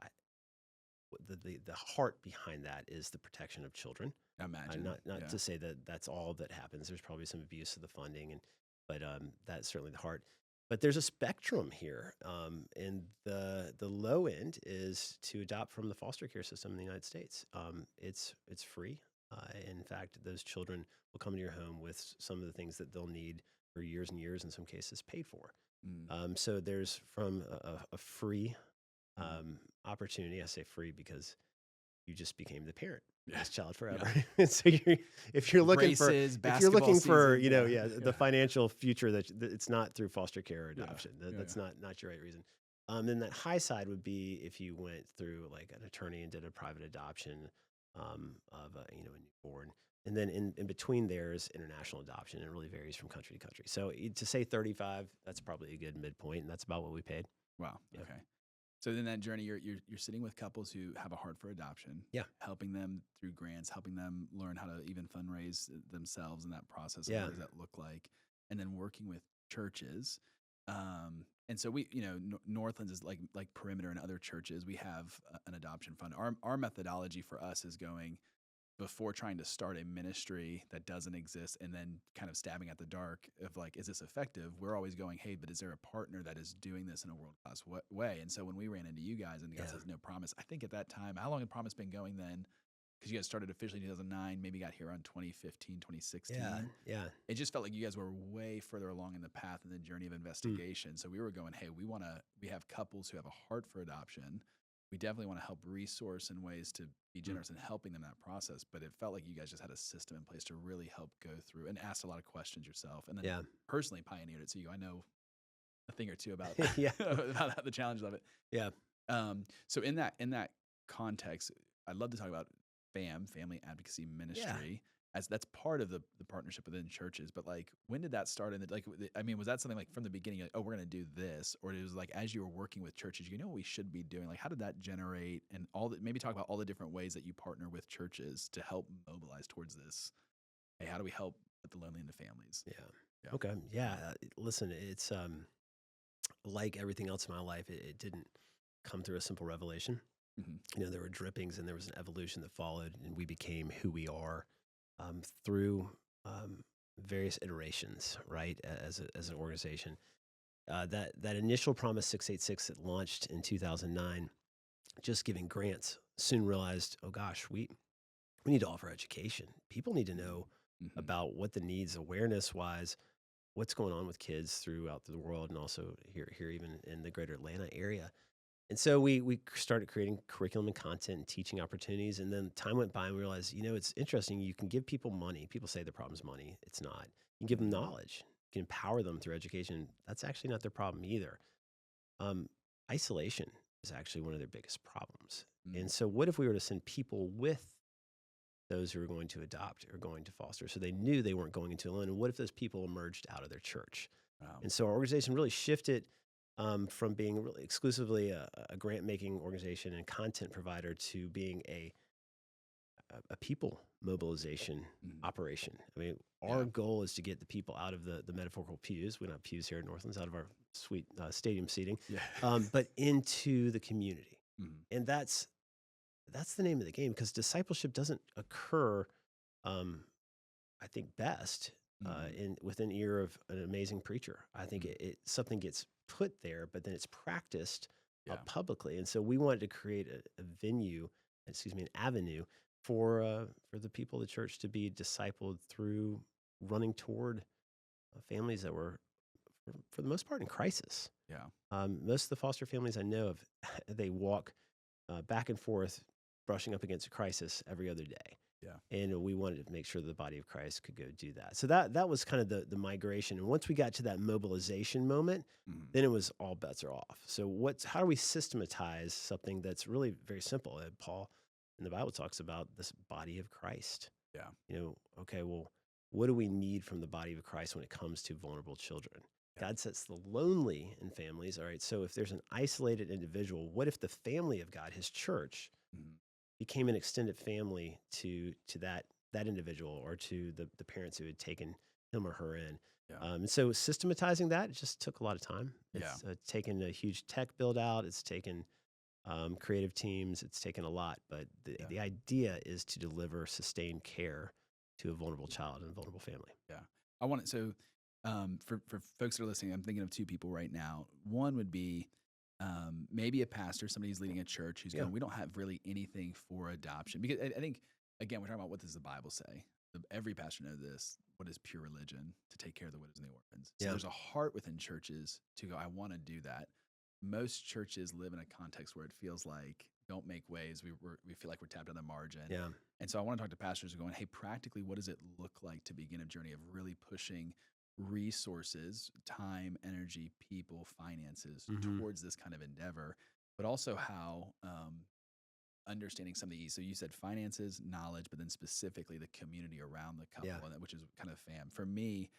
the heart behind that is the protection of children. I imagine. Not Yeah. to say that that's all that happens. There's probably some abuse of the funding, but that's certainly the heart. But there's a spectrum here, and the low end is to adopt from the foster care system in the United States. It's free. In fact, those children will come to your home with some of the things that they'll need for years and years, in some cases, paid for. Mm. So there's from a free Mm. opportunity. I say free because you just became the parent of Yeah. this child Yeah. forever. And so if you're looking for Braces, if you're basketball looking for season, the financial future that it's not through foster care or Yeah. adoption. Yeah, That's yeah. not your right reason. Then that high side would be if you went through like an attorney and did a private adoption of a newborn. And then in between there is international adoption. It really varies from country to country. So to say 35, that's probably a good midpoint, and that's about what we paid. Wow. Yeah. Okay. So in that journey, you're sitting with couples who have a heart for adoption. Yeah. Helping them through grants, helping them learn how to even fundraise themselves in that process. Yeah. What does that look like? And then working with churches. And so we, Northlands is like Perimeter and other churches. We have an adoption fund. Our methodology for us is going before trying to start a ministry that doesn't exist and then kind of stabbing at the dark of like, is this effective? We're always going, hey, but is there a partner that is doing this in a world-class way? And so when we ran into you guys and God Yeah. says no Promise, I think at that time, how long had Promise been going then? Because you guys started officially in 2009, maybe got here around 2015, 2016. Yeah. It just felt like you guys were way further along in the path and the journey of investigation. So we were going, hey, we have couples who have a heart for adoption. We definitely want to help resource in ways to be generous in helping them in that process. But it felt like you guys just had a system in place to really help go through and asked a lot of questions yourself. And then Yeah. personally pioneered it. So I know a thing or two about, Yeah. about the challenges of it. Yeah. So in that context, I'd love to talk about family advocacy ministry, as that's part of the partnership within churches. But like, when did that start? Was that something like from the beginning, like, oh, we're going to do this, or it was like as you were working with churches, you know what we should be doing? Like, how did that generate, and maybe talk about all the different ways that you partner with churches to help mobilize towards this? Hey, how do we help with the lonely and the families? Yeah. Yeah. Okay. Yeah. Listen, it's like everything else in my life, it didn't come through a simple revelation. Mhm. There were drippings and there was an evolution that followed, and we became who we are through various iterations, right? As an organization, that initial Promise 686 that launched in 2009, just giving grants, soon realized, oh gosh, we need to offer education. People need to know Mhm. about what the needs, awareness wise, what's going on with kids throughout the world, and also here even in the greater Atlanta area. And so we started creating curriculum and content and teaching opportunities. And then time went by and we realized, it's interesting. You can give people money. People say the problem's money. It's not. You can give them knowledge. You can empower them through education. That's actually not their problem either. Isolation is actually one of their biggest problems. Mm. And so, what if we were to send people with those who are going to adopt or going to foster? So they knew they weren't going into alone. And what if those people emerged out of their church? Wow. And so our organization really shifted from being really exclusively a grant making organization and content provider to being a people mobilization Mhm. operation. I mean, our Yeah. goal is to get the people out of the metaphorical pews. We don't have pews here at Northlands, out of our sweet stadium seating, Yeah. but into the community. Mhm. And that's the name of the game, because discipleship doesn't occur, um, I think, best Mhm. in within ear of an amazing preacher. I think Mhm. it something gets put there, but then it's practiced Yeah. publicly. And so we wanted to create a venue, excuse me, an avenue for the people of the church to be discipled through running toward families that were, for the most part, in crisis. Yeah. Most of the foster families I know of, they walk back and forth, brushing up against a crisis every other day. Yeah. And we wanted to make sure the body of Christ could go do that. So that was kind of the migration. And once we got to that mobilization moment, Mhm. then it was all bets are off. So how do we systematize something that's really very simple? And Paul in the Bible talks about this body of Christ. Yeah. Okay, well, what do we need from the body of Christ when it comes to vulnerable children? Yeah. God sets the lonely in families. All right, so if there's an isolated individual, what if the family of God, his church, Mhm. became an extended family to that individual, or to the parents who had taken him or her in? Yeah. And so systematizing that, it just took a lot of time. Yeah. It's taken a huge tech build out. It's taken creative teams. It's taken a lot, but Yeah. the idea is to deliver sustained care to a vulnerable child and a vulnerable family. Yeah. I want it so for folks that are listening, I'm thinking of two people right now. One would be maybe a pastor, somebody who's leading a church who's Yeah. going, we don't have really anything for adoption. Because I think, again, we're talking about what does the Bible say? Every pastor knows this. What is pure religion? To take care of the widows and the orphans. So Yeah. there's a heart within churches to go, I want to do that. Most churches live in a context where it feels like, don't make waves. We feel like we're tapped on the margin. Yeah. And so I want to talk to pastors who are going, hey, practically, what does it look like to begin a journey of really pushing resources, time, energy, people, finances Hmm. towards this kind of endeavor, but also how understanding some of the E's. So you said finances, knowledge, but then specifically the community around the Yeah. couple, and which is kind of fam. For me,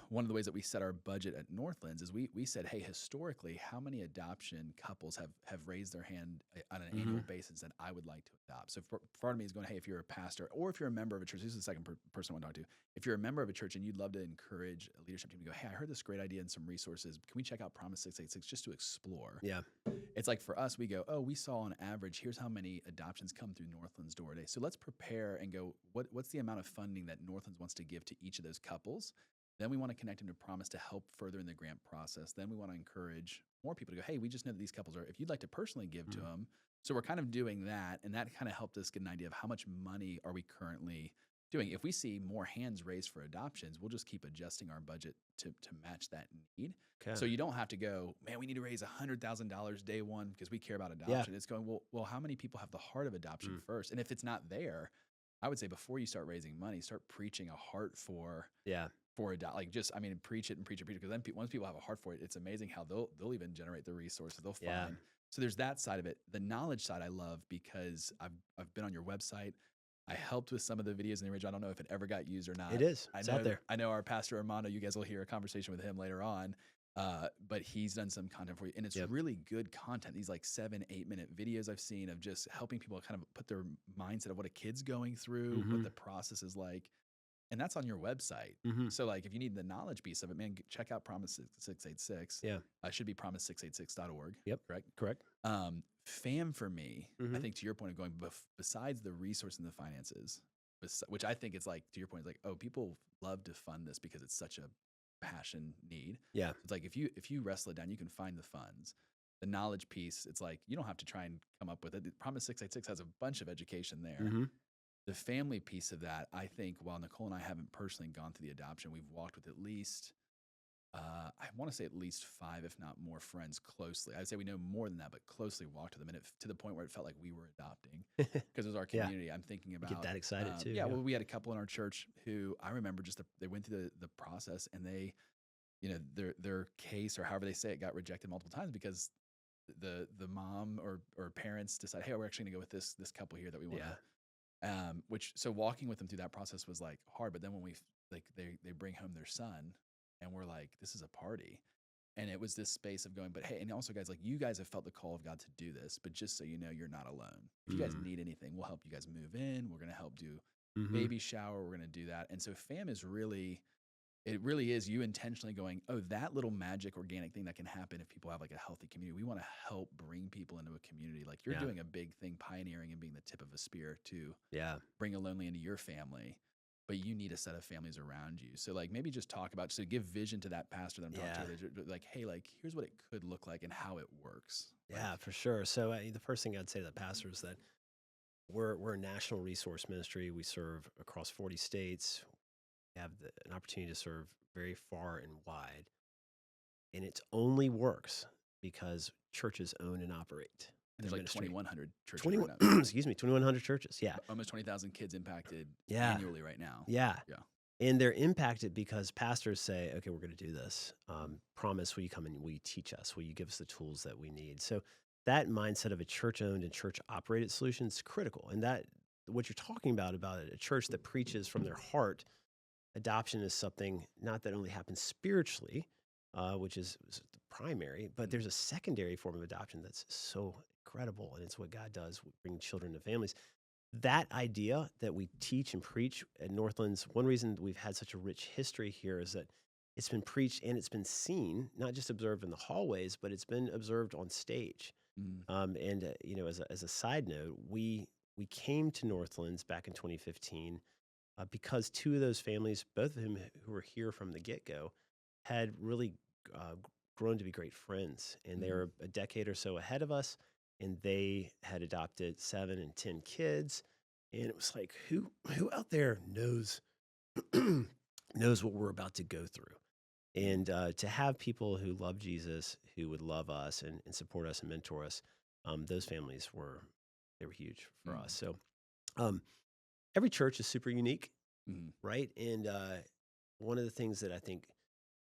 one of the ways that we set our budget at Northlands is we said, hey, historically, how many adoption couples have raised their hand on an Hmm. annual basis that I would like to adopt? So part of me is going, hey, if you're a pastor or if you're a member of a church, this is the second person I want to talk to. If you're a member of a church and you'd love to encourage a leadership team to go, hey, I heard this great idea and some resources. Can we check out Promise 686 just to explore? Yeah. It's like for us, we go, oh, we saw on average, here's how many adoptions come through Northlands door a day. So let's prepare and go, what's the amount of funding that Northlands wants to give to each of those couples? Then we want to connect them to Promise to help further in the grant process. Then we want to encourage more people to go, hey, we just know that these couples are, if you'd like to personally give to Mhm. them. So we're kind of doing that. And that kind of helped us get an idea of how much money are we currently doing. If we see more hands raised for adoptions, we'll just keep adjusting our budget to match that need. Okay. So you don't have to go, man, we need to raise $100,000 day one because we care about Yeah. adoption. It's going, well, how many people have the heart of adoption Mm. first? And if it's not there, I would say before you start raising money, start preaching a heart Yeah. for adopt. Like just, I mean, preach it and preach it, preach it. Because then once people have a heart for it, it's amazing how they'll even generate the resources. They'll Yeah. find. So there's that side of it. The knowledge side I love because I've been on your website. I helped with some of the videos in the original. I don't know if it ever got used or not. It is. It's out there. I know our pastor Armando. You guys will hear a conversation with him later on. But he's done some content for you, and it's Yep. really good content. These like 7-8 minute videos I've seen of just helping people kind of put their mindset of what a kid's going through, what Mhm. the process is like, and that's on your website. Mhm. So like if you need the knowledge piece of it, man, check out Promise 686. Yeah. Should be promise686.org. Yep. Correct. Correct. Fam for me, I Mhm. think to your point of going besides the resource and the finances, which I think it's like to your point, it's like, oh, people love to fund this because it's such a passion need. Yeah. It's like if you wrestle it down, you can find the funds. The knowledge piece, it's like you don't have to try and come up with it. Promise 686 has a bunch of education there. Mhm. The family piece of that, I think, while Nicole and I haven't personally gone through the adoption, we've walked with at least, I want to say at least 5, if not more, friends closely. I'd say we know more than that, but closely walked with them, and to the point where it felt like we were adopting because it was our Yeah. community. I'm thinking I about get that excited too. yeah. Well, we had a couple in our church who I remember just they went through the process and they, their case or however they say it got rejected multiple times because the mom or parents decide, hey, we're actually gonna go with this couple here that we want Yeah. to. Which so walking with them through that process was like hard, but then when like they bring home their son, and we're like, this is a party. And it was this space of going, but hey, and also guys, like you guys have felt the call of God to do this, but just so you know, you're not alone. If you guys Mm. need anything, we'll help you guys move in. We're gonna help do Mhm. baby shower. We're gonna do that. And so fam is really, it really is you intentionally going, oh, that little magic organic thing that can happen if people have like a healthy community. We want to help bring people into a community. Like you're Yeah. doing a big thing, pioneering and being the tip of a spear to Yeah. bring a lonely into your family, but you need a set of families around you. So like maybe just talk about, so give vision to that pastor that I'm talking Yeah. to, like, hey, like here's what it could look like and how it works. Like, Yeah, for sure. So the first thing I'd say to the pastor is that we're a national resource ministry. We serve across 40 states. We have an opportunity to serve very far and wide, and it only works because churches own and operate and their there's like ministry. 2,100 churches right 21, now, excuse me, 2,100 churches. Yeah, almost 20,000 kids impacted yeah, annually right now. yeah. Yeah. And they're impacted because pastors say, okay, we're going to do this. Mhm. Promise, will you come and will you teach us? Will you give us the tools that we need? So that mindset of a church owned and church operated solution is critical. And that what you're talking about a church that preaches from their heart, adoption is something not that only happens spiritually, which is the primary, but there's a secondary form of adoption that's so incredible. And it's what God does, bring children to families. That idea that we teach and preach at Northlands, one reason we've had such a rich history here is that it's been preached and it's been seen, not just observed in the hallways, but it's been observed on stage. Mm. As a side note, we came to Northlands back in 2015 because two of those families, both of them who were here from the get go, had really grown to be great friends, and they Mm. were a decade or so ahead of us, and they had adopted 7 and 10 kids, and it was like, who out there knows knows what we're about to go through, Mm. and to have people who love Jesus, who would love us and support us and mentor us, those families were they were huge for us. Mm. So um, every church is super unique, Mm. right? And one of the things that I think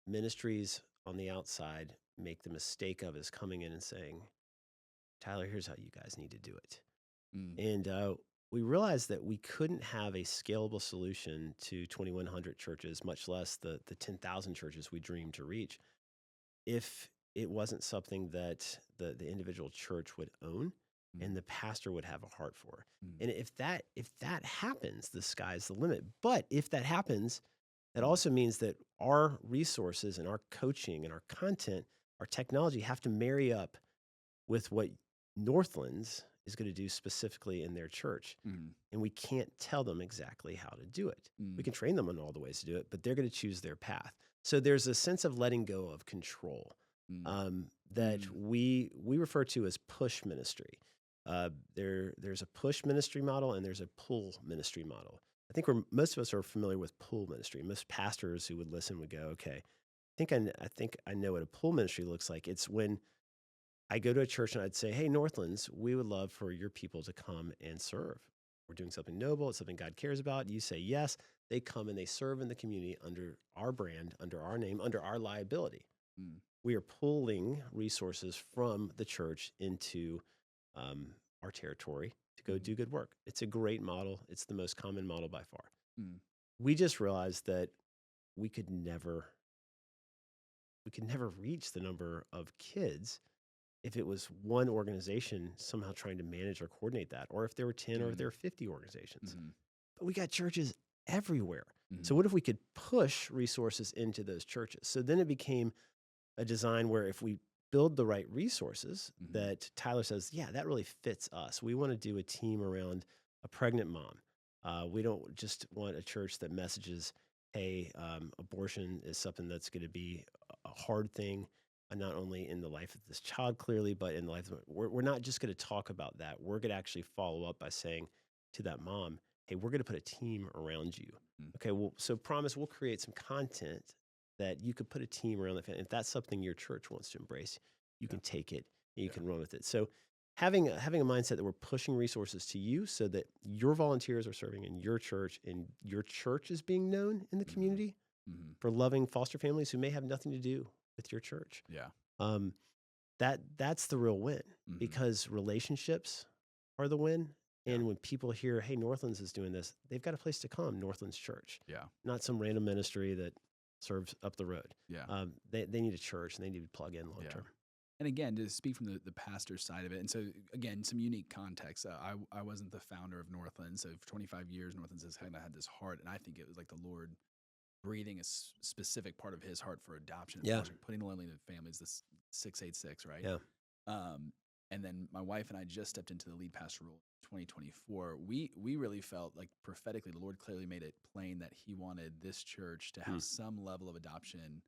ministries on the outside make the mistake of is coming in and saying, Tyler, here's how you guys need to do it. Mm. And we realized that we couldn't have a scalable solution to 2,100 churches, much less the 10,000 churches we dream to reach, if it wasn't something that the individual church would own and Mm. the pastor would have a heart for. Mm. And if that happens, the sky's the limit. But if that happens, that Mm. also means that our resources and our coaching and our content, our technology have to marry up with what Northlands is going to do specifically in their church. Mm. And we can't tell them exactly how to do it. We Mm. can train them on all the ways to do it, but they're going to choose their path. So there's a sense of letting go of control Mm. that Mm. we refer to as push ministry. There's a push ministry model and there's a pull ministry model. I think most of us are familiar with pull ministry. Most pastors who would listen would go, "Okay, I think I know what a pull ministry looks like." It's when I go to a church and I'd say, "Hey, Northlands, we would love for your people to come and serve. We're doing something noble. It's something God cares about." You say yes. They come and they serve in the community under our brand, under our name, under our liability. Mm. We are pulling resources from the church into our territory to go Mm. do good work. It's a great model. It's the most common model by far. Mm. We just realized that we could never we could never reach the number of kids if it was one organization somehow trying to manage or coordinate that, or if there were 10 or if Mm. there were 50 organizations. Mhm. But we got churches everywhere. So Mhm. what if we could push resources into those churches? So then it became a design where if we build the right resources Mhm. that Tyler says, yeah, that really fits us. We want to do a team around a pregnant mom. We don't just want a church that messages, hey, abortion is something that's going to be a hard thing, not only in the life of this child, clearly, but in the life of, we're not just going to talk about that. We're going to actually follow up by saying to that mom, hey, we're going to put a team around you. Mm. Okay, well, so promise we'll create some content that you could put a team around that. If that's something your church wants to embrace, you Yeah. can take it and you Yeah. can run with it. So having a mindset that we're pushing resources to you so that your volunteers are serving in your church and your church is being known in the Mhm. community Mhm. for loving foster families who may have nothing to do with your church. Yeah. Um, that's the real win Mhm. because relationships are the win. Yeah. And when people hear, hey, Northlands is doing this, they've got a place to come, Northlands Church, Yeah. not some random ministry that serves up the road. Yeah. They need a church and they need to plug in long Yeah. term. And again, to speak from the pastor side of it, and so again, some unique context. I wasn't the founder of Northlands, so for 25 years, Northlands has kind of had this heart, and I think it was like the Lord breathing a specific part of His heart for adoption and Yeah. fellowship, putting the lonely in families. This 686, right? Yeah. Um, and then my wife and I just stepped into the lead pastor role in 2024. We really felt like prophetically, the Lord clearly made it plain that He wanted this church to Mm. have some level of adoption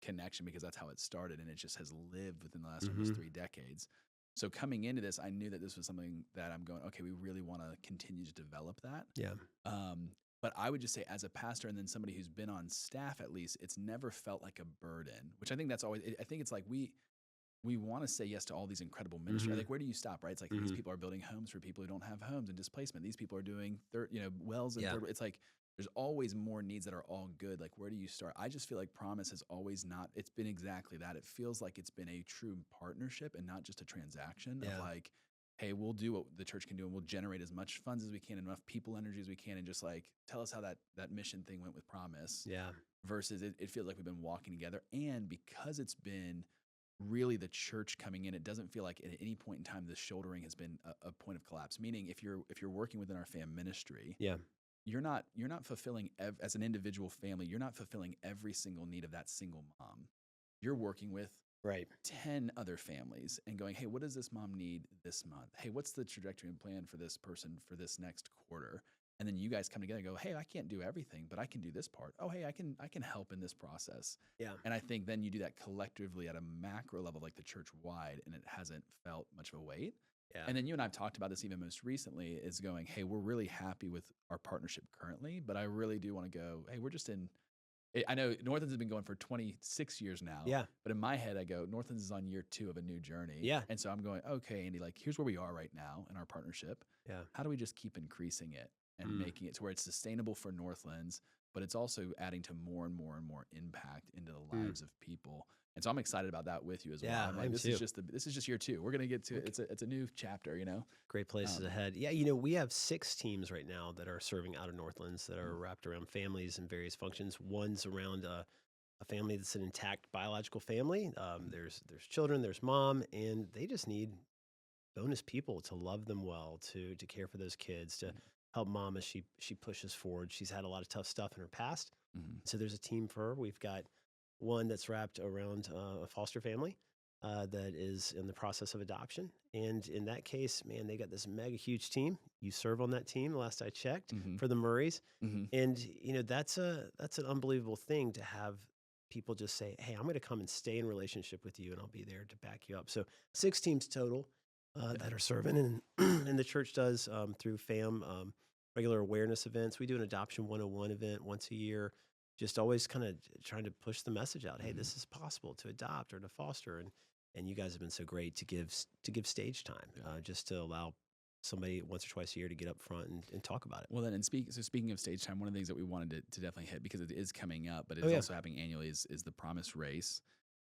connection because that's how it started, and it just has lived within the last Hmm. almost 3 decades. So coming into this, I knew that this was something that I'm going, okay, we really want to continue to develop that. Yeah. Um, but I would just say, as a pastor and then somebody who's been on staff, at least, it's never felt like a burden. Which I think that's always. I think it's like we want to say yes to all these incredible ministry. Hmm. Like, where do you stop? Right? It's like these Hmm. people are building homes for people who don't have homes and displacement. These people are doing wells and Yeah. third. It's like there's always more needs that are all good. Like, where do you start? I just feel like Promise has always not. It's been exactly that. It feels like it's been a true partnership and not just a transaction of Yeah. like, hey, we'll do what the church can do and we'll generate as much funds as we can, enough people energy as we can, and just like tell us how that mission thing went with Promise. Yeah. Versus it feels like we've been walking together, and because it's been really the church coming in, it doesn't feel like at any point in time the shouldering has been a point of collapse. Meaning, if you're working within our fam ministry, Yeah. you're not fulfilling as an individual family, you're not fulfilling every single need of that single mom. You're working with Right. 10 other families and going, hey, what does this mom need this month? Hey, what's the trajectory and plan for this person for this next quarter? And then you guys come together and go, hey, I can't do everything, but I can do this part. Oh, hey, I can help in this process. Yeah. And I think then you do that collectively at a macro level, like the church wide, and it hasn't felt much of a weight. Yeah. And then you and I have talked about this even most recently, is going, hey, we're really happy with our partnership currently, but I really do want to go, hey, we're just in. I know Northlands has been going for 26 years now, Yeah. but in my head, I go, Northlands is on year 2 of a new journey. Yeah. And so I'm going, okay, Andy, like, here's where we are right now in our partnership. Yeah. How do we just keep increasing it and Mm. making it to where it's sustainable for Northlands, but it's also adding to more and more and more impact into the Mm. lives of people. And so I'm excited about that with you as well. Yeah, I'm I like, am this too. is just year 2. We're gonna get to Okay. it's a new chapter, Great places Um, ahead. Yeah, we have 6 teams right now that are serving out of Northlands that are mm, wrapped around families and various functions. One's around a family that's an intact biological family. mm, There's children, there's mom, and they just need bonus people to love them well, to care for those kids, to mm, help mom as she pushes forward. She's had a lot of tough stuff in her past, mm, so there's a team for her. We've got one that's wrapped around a foster family that is in the process of adoption. And in that case, man, they got this mega huge team. You serve on that team, the last I checked, mhm, for the Murrays. mhm, And that's an unbelievable thing to have people just say, "Hey, I'm going to come and stay in relationship with you, and I'll be there to back you up." So 6 teams total yeah, that are serving, and and the church does through FAM regular awareness events. We do an Adoption 101 event once a year, just always kind of trying to push the message out. Hey, mhm, this is possible to adopt or to foster, and you guys have been so great to give stage time, yeah. just to allow somebody once or twice a year to get up front and talk about it. Well, then, speaking of stage time, one of the things that we wanted to definitely hit, because it is coming up, but Oh it's yeah, also happening annually, is the Promise Race.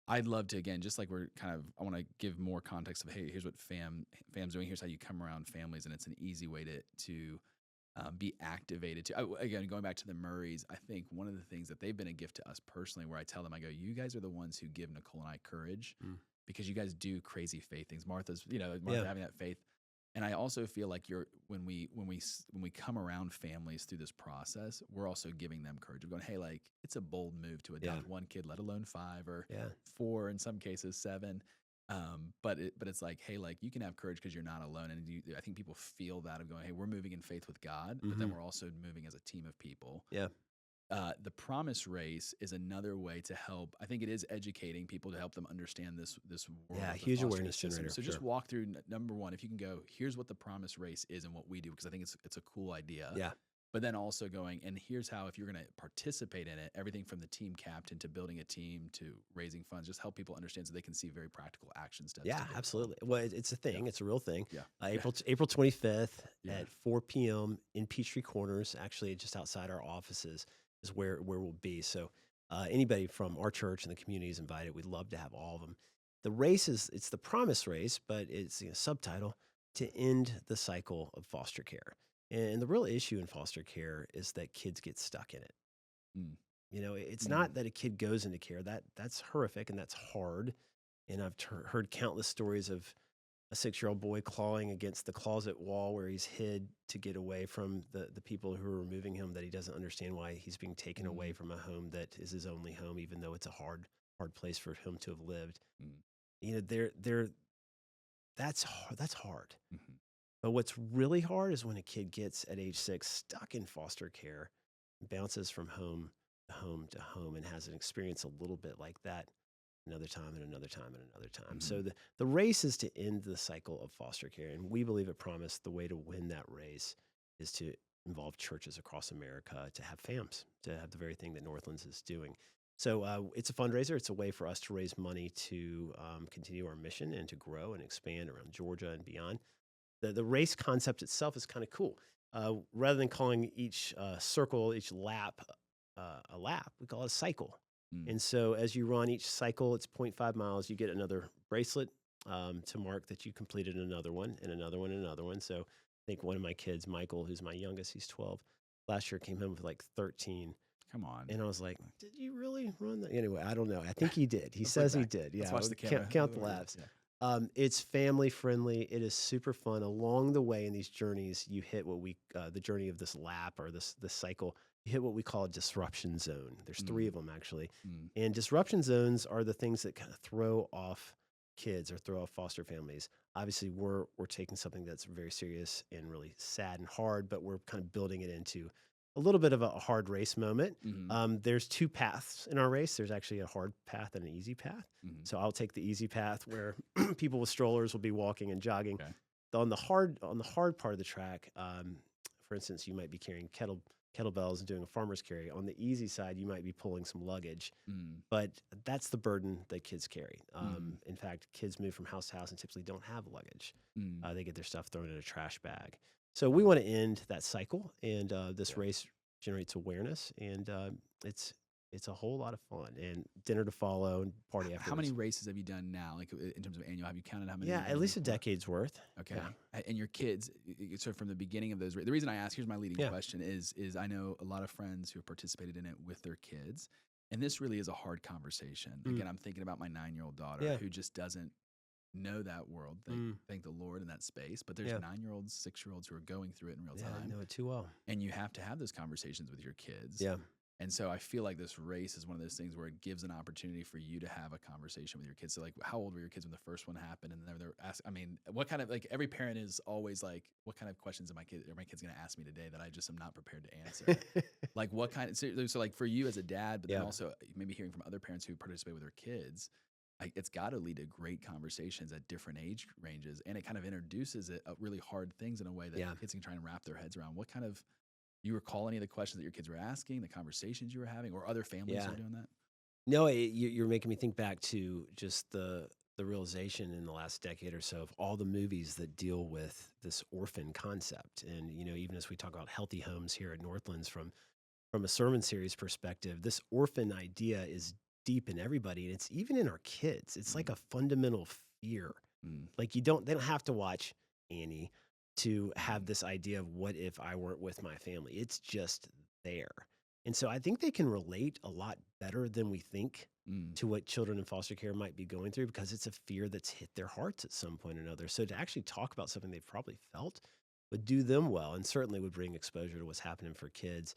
I'd love to, again, just like I want to give more context of, hey, here's what fam's doing. Here's how you come around families, and it's an easy way to be activated. Again, going back to the Murrays, I think one of the things that they've been a gift to us personally, where I tell them, I go, you guys are the ones who give Nicole and I courage, mm, because you guys do crazy faith things. Martha yeah, having that faith. And I also feel like when we come around families through this process, we're also giving them courage of going, hey, like, it's a bold move to yeah, adopt one kid, let alone 5 or yeah, 4, in some cases 7. But it's like, hey, like, you can have courage because you're not alone. And I think people feel that of going, hey, we're moving in faith with God, but hmm, then we're also moving as a team of people. yeah, The Promise Race is another way to help. I think it is educating people to help them understand this world yeah. of the Huge foster care awareness system. generator So for just sure. walk through number one. If you can go, here's what the Promise Race is and what we do, because I think it's a cool idea. Yeah, But then also going, and here's how, if you're going to participate in it, everything from the team captain to building a team to raising funds, just help people understand so they can see very practical action steps yeah, to get involved. absolutely. Well, it's a Yeah, thing. It's a real thing. yeah, yeah, April 25th yeah. at 4 p.m. in Peachtree Corners, actually just outside our offices, is where we'll be. So anybody from our church and the community is invited. We'd love to have all of them. The race it's the promise race, but it's subtitle to end the cycle of foster care. And the real issue in foster care is that kids get stuck in it. Mm, It's mm, not that a kid goes into care. That's horrific and that's hard. And I've heard countless stories of a 6-year-old boy clawing against the closet wall where he's hid to get away from the people who are removing him, that he doesn't understand why he's being taken away mm, from a home that is his only home, even though it's a hard place for him to have lived. mm, They're that's hard. mhm, But what's really hard is when a kid gets at age 6 stuck in foster care, bounces from home to home to home, and has an experience a little bit like that another time and another time and another time. So mhm, the race is to end the cycle of foster care. And we believe at Promise the way to win that race is to involve churches across America to have FAMs, to have the very thing that Northlands is doing. So it's a fundraiser. It's a way for us to raise money to continue our mission and to grow and expand around Georgia and beyond. The race concept itself is kind of cool. Rather than calling each circle, each lap, a lap, we call it a cycle. mm. And so as you run each cycle, it's 0.5 miles. You get another bracelet to mark that you completed another one and another one and another one. So I think one of my kids, Michael, who's my youngest, he's 12, last year came home with like 13. Come on. And I was like, did you really run that? Anyway, I don't know. I think he did. He Let's look says he back. did. Let's Yeah. watch the camera. Count the laps. Yeah. It's family friendly. It is super fun. Along the way in these journeys, you hit what the journey of this lap or this cycle, you hit what we call a disruption zone. There's 3 Mm, of them actually. mm, And disruption zones are the things that kind of throw off kids or throw off foster families. Obviously, we're taking something that's very serious and really sad and hard, but we're kind of building it into a little bit of a hard race moment. mhm, There's 2 paths in our race. There's actually a hard path and an easy path. mhm. So I'll take the easy path where people with strollers will be walking and jogging. Okay. On the hard part of the track, for instance, you might be carrying kettlebells and doing a farmer's carry. On the easy side, you might be pulling some luggage, Mm, but that's the burden that kids carry. mm, In fact, kids move from house to house and typically don't have luggage. mm. They get their stuff thrown in a trash bag. So we want to end that cycle, and this Yeah. race generates awareness, and it's a whole lot of fun. And dinner to follow and party How many afterwards. races have you done now? Like in terms of annual, have you counted how many Yeah, you've at done least a before? decade's worth. Okay. Yeah, And your kids, so from the beginning of those, the reason I ask, here's my leading yeah, question is I know a lot of friends who have participated in it with their kids, and this really is a hard conversation. mm, Again, I'm thinking about my 9-year-old daughter yeah, who just doesn't know that world. mm, Thank the Lord in that space. But there's yeah, 9-year-olds, 6-year-olds who are going through it in real yeah. I time, know it too well. and you have to have those conversations with your kids. Yeah, And so I feel like this race is one of those things where it gives an opportunity for you to have a conversation with your kids. So like, how old were your kids when the first one happened? And they're asking, I mean, what kind of, like, every parent is always like, what kind of questions are my kids going to ask me today that I just am not prepared to answer? Like what kind of, so like for you as a dad, but then yeah, also maybe hearing from other parents who participate with their kids, like it's got to lead to great conversations at different age ranges. And it kind of introduces it, really hard things in a way that yeah. kids can try and wrap their heads around. What kind of, you recall any of the questions that your kids were asking, the conversations you were having, or other families who Yeah. are doing that? No, you're making me think back to just the realization in the last decade or so of all the movies that deal with this orphan concept. And even as we talk about healthy homes here at Northlands, from a sermon series perspective, this orphan idea is deep in everybody, and it's even in our kids. It's like Mm, a fundamental fear. mm, Like they don't have to watch Annie to have mm, this idea of what if I weren't with my family. It's just there. And so I think they can relate a lot better than we think mm. to what children in foster care might be going through, because it's a fear that's hit their hearts at some point or another. So to actually talk about something they've probably felt would do them well, and certainly would bring exposure to what's happening for kids.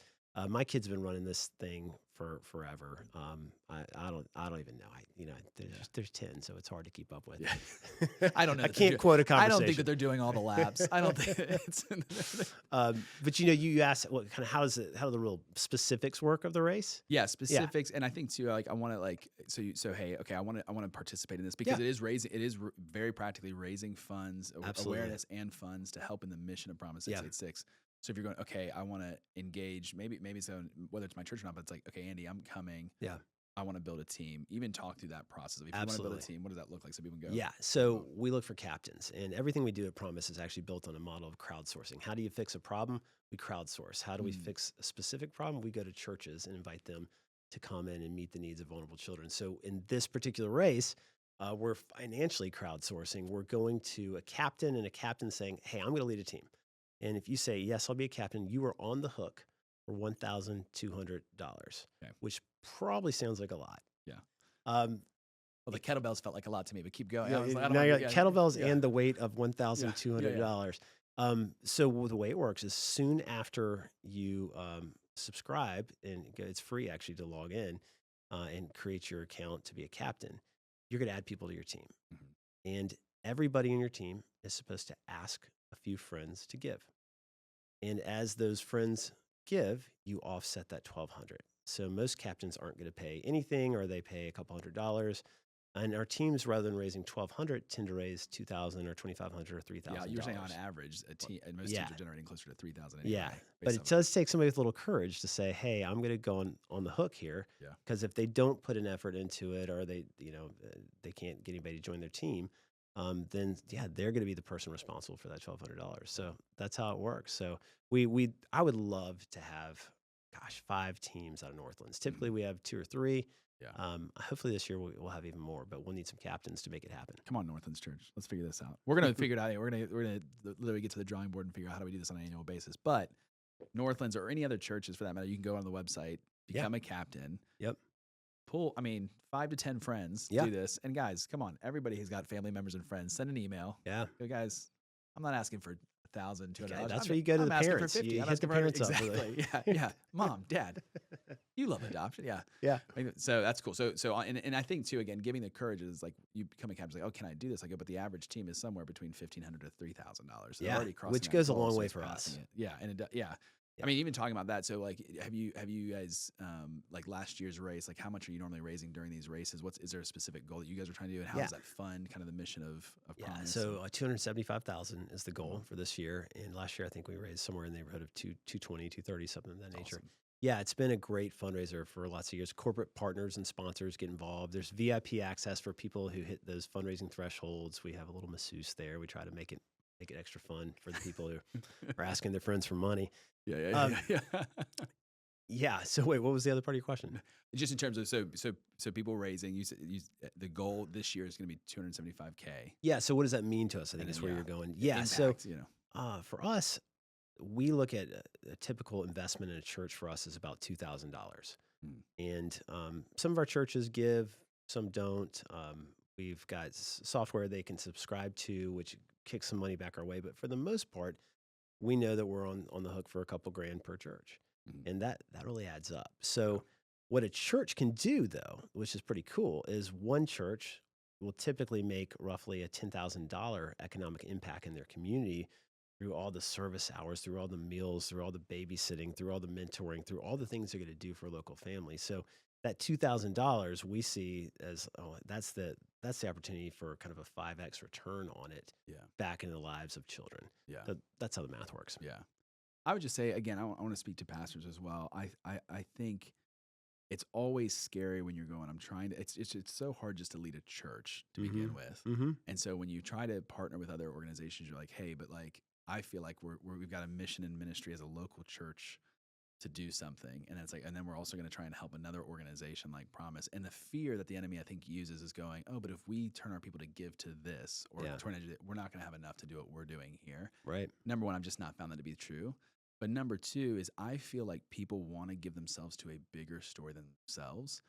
My kids have been running this thing for forever. I don't even know. Yeah. There's 10, so it's hard to keep up with. Yeah. I don't know I that they're can't quote a I don't think conversation. that they're doing all the laps. I don't think it's But you asked what kind of how do the real specifics work of the race? yeah, Yeah, specifics. And I think too, like I want to like, so hey, okay, I want to participate in this yeah, because it is very practically raising funds, absolutely. awareness and funds to help in the mission of Promise Yeah, 686. So if you're going, okay, I want to engage, maybe so whether it's my church or not, but it's like, okay, Andy, I'm coming. yeah, I want to build a team. Even talk through that process. If you want to build a absolutely. team, what does that look like? So people can go, Yeah. well, So we look for captains, and everything we do at Promise is actually built on a model of crowdsourcing. How do you fix a problem? We crowdsource. How do we mm, fix a specific problem? We go to churches and invite them to come in and meet the needs of vulnerable children. So in this particular race, We're financially crowdsourcing. We're going to a captain and a captain saying, "Hey, I'm going to lead a team." And if you say, "Yes, I'll be a captain," you are on the hook for $1,200, Okay. which probably sounds like a lot. Yeah. Um, Well, the kettlebells felt like a lot to me, but keep going. Yeah, I was like, I don't now want you to. got Yeah. kettlebells Yeah. and the weight of Yeah. Yeah. Yeah. $1,200. So the way it works is soon after you subscribe, and it's free actually to log in and create your account to be a captain, you're going to add people to your team. Mhm. And everybody in your team is supposed to ask a few friends to give. And as those friends give, you offset that 1,200. So most captains aren't going to pay anything, or they pay a couple $100. And our teams, rather than raising 1,200, tend to raise 2,000 or 2,500 or Yeah. You were saying on $3,000. average, and most Yeah, teams are generating closer to 3,000 yeah. anyway, But based it off of. does take somebody with a little courage to say, "Hey, I'm going to go on the hook here," Yeah. because if they don't put an effort into it, or they can't get anybody to join their team, then yeah, they're going to be the person responsible for that $1,200. So that's how it works. So I would love to have, gosh, 5 teams out of Northlands. Typically, Mhm. we have 2 or 3. Yeah. Hopefully this year we'll have even more, but we'll need some captains to make it happen. Come on, Northlands Church. Let's figure this out. We're gonna figure it out. We're gonna literally get to the drawing board and figure out how do we do this on an annual basis. But Northlands or any other churches for that matter, you can go on the website, Yeah. become a captain, Yep. pull. I mean, 5 to 10 friends Yeah. do this. And guys, come on, everybody has got family members and friends. Send an email. Yeah. Go, guys. I'm not asking for $1,200. That's where you go to I'm the asking parents. for 50. You I'm hit the asking for parents up for exactly. Yeah, yeah. Mom, dad, you love adoption. Yeah. Yeah. So that's cool. And I think too, again, giving the courage is like you become a captain, like, oh, can I do this? I go, but the average team is somewhere between $1,500 to $3,000. So they're Yeah, already crossing which that goes a goal, long so way it's for passing us. it. Yeah, and yeah. Yeah. I mean, even talking about that. So like, have you guys like last year's race? Like, how much are you normally raising during these races? Is there a specific goal that you guys are trying to do, and how Yeah. does that fund kind of the mission of Yeah, Promise? so 275,000 is the goal Mhm. for this year, and last year I think we raised somewhere in the neighborhood of 220, 230, something of that nature. Awesome. Yeah, it's been a great fundraiser for lots of years. Corporate partners and sponsors get involved. There's VIP access for people who hit those fundraising thresholds. We have a little masseuse there. We try to make it extra fun for the people who are asking their friends for money. Yeah, yeah, Um, yeah, yeah. Yeah. So wait, what was the other part of your question? Just in terms of so people raising, the goal this year is going to be 275K. Yeah. So what does that mean to us? I think And is then, where yeah, you're going. Yeah. impact, For us, we look at a typical investment in a church for us is about $2,000. Mm. And some of our churches give, some don't. We've got software they can subscribe to, which kicks some money back our way. But for the most part, we know that we're on the hook for a couple grand per church. Mhm. And that really adds up. So what a church can do, though, which is pretty cool, is one church will typically make roughly a $10,000 economic impact in their community through all the service hours, through all the meals, through all the babysitting, through all the mentoring, through all the things they're going to do for local families. So that $2,000 we see as, oh, that's the opportunity for kind of a 5x return on it Yeah, back into the lives of children. yeah, That's how the math works. yeah. I would just say again, I want to speak to pastors as well. I think it's always scary when you're going. I'm trying to. It's so hard just to lead a church to begin with. Mm-hmm. And so when you try to partner with other organizations, you're like, hey, but like I feel like we've got a mission and ministry as a local church to do something, and it's like, and then we're also going to try and help another organization like Promise. And the fear that the enemy I think uses is going, oh, but if we turn our people to give to this or Yeah. turn to, we're not going to have enough to do what we're doing here. Right. Number one, I've just not found that to be true. But number two is I feel like people want to give themselves to a bigger story than themselves.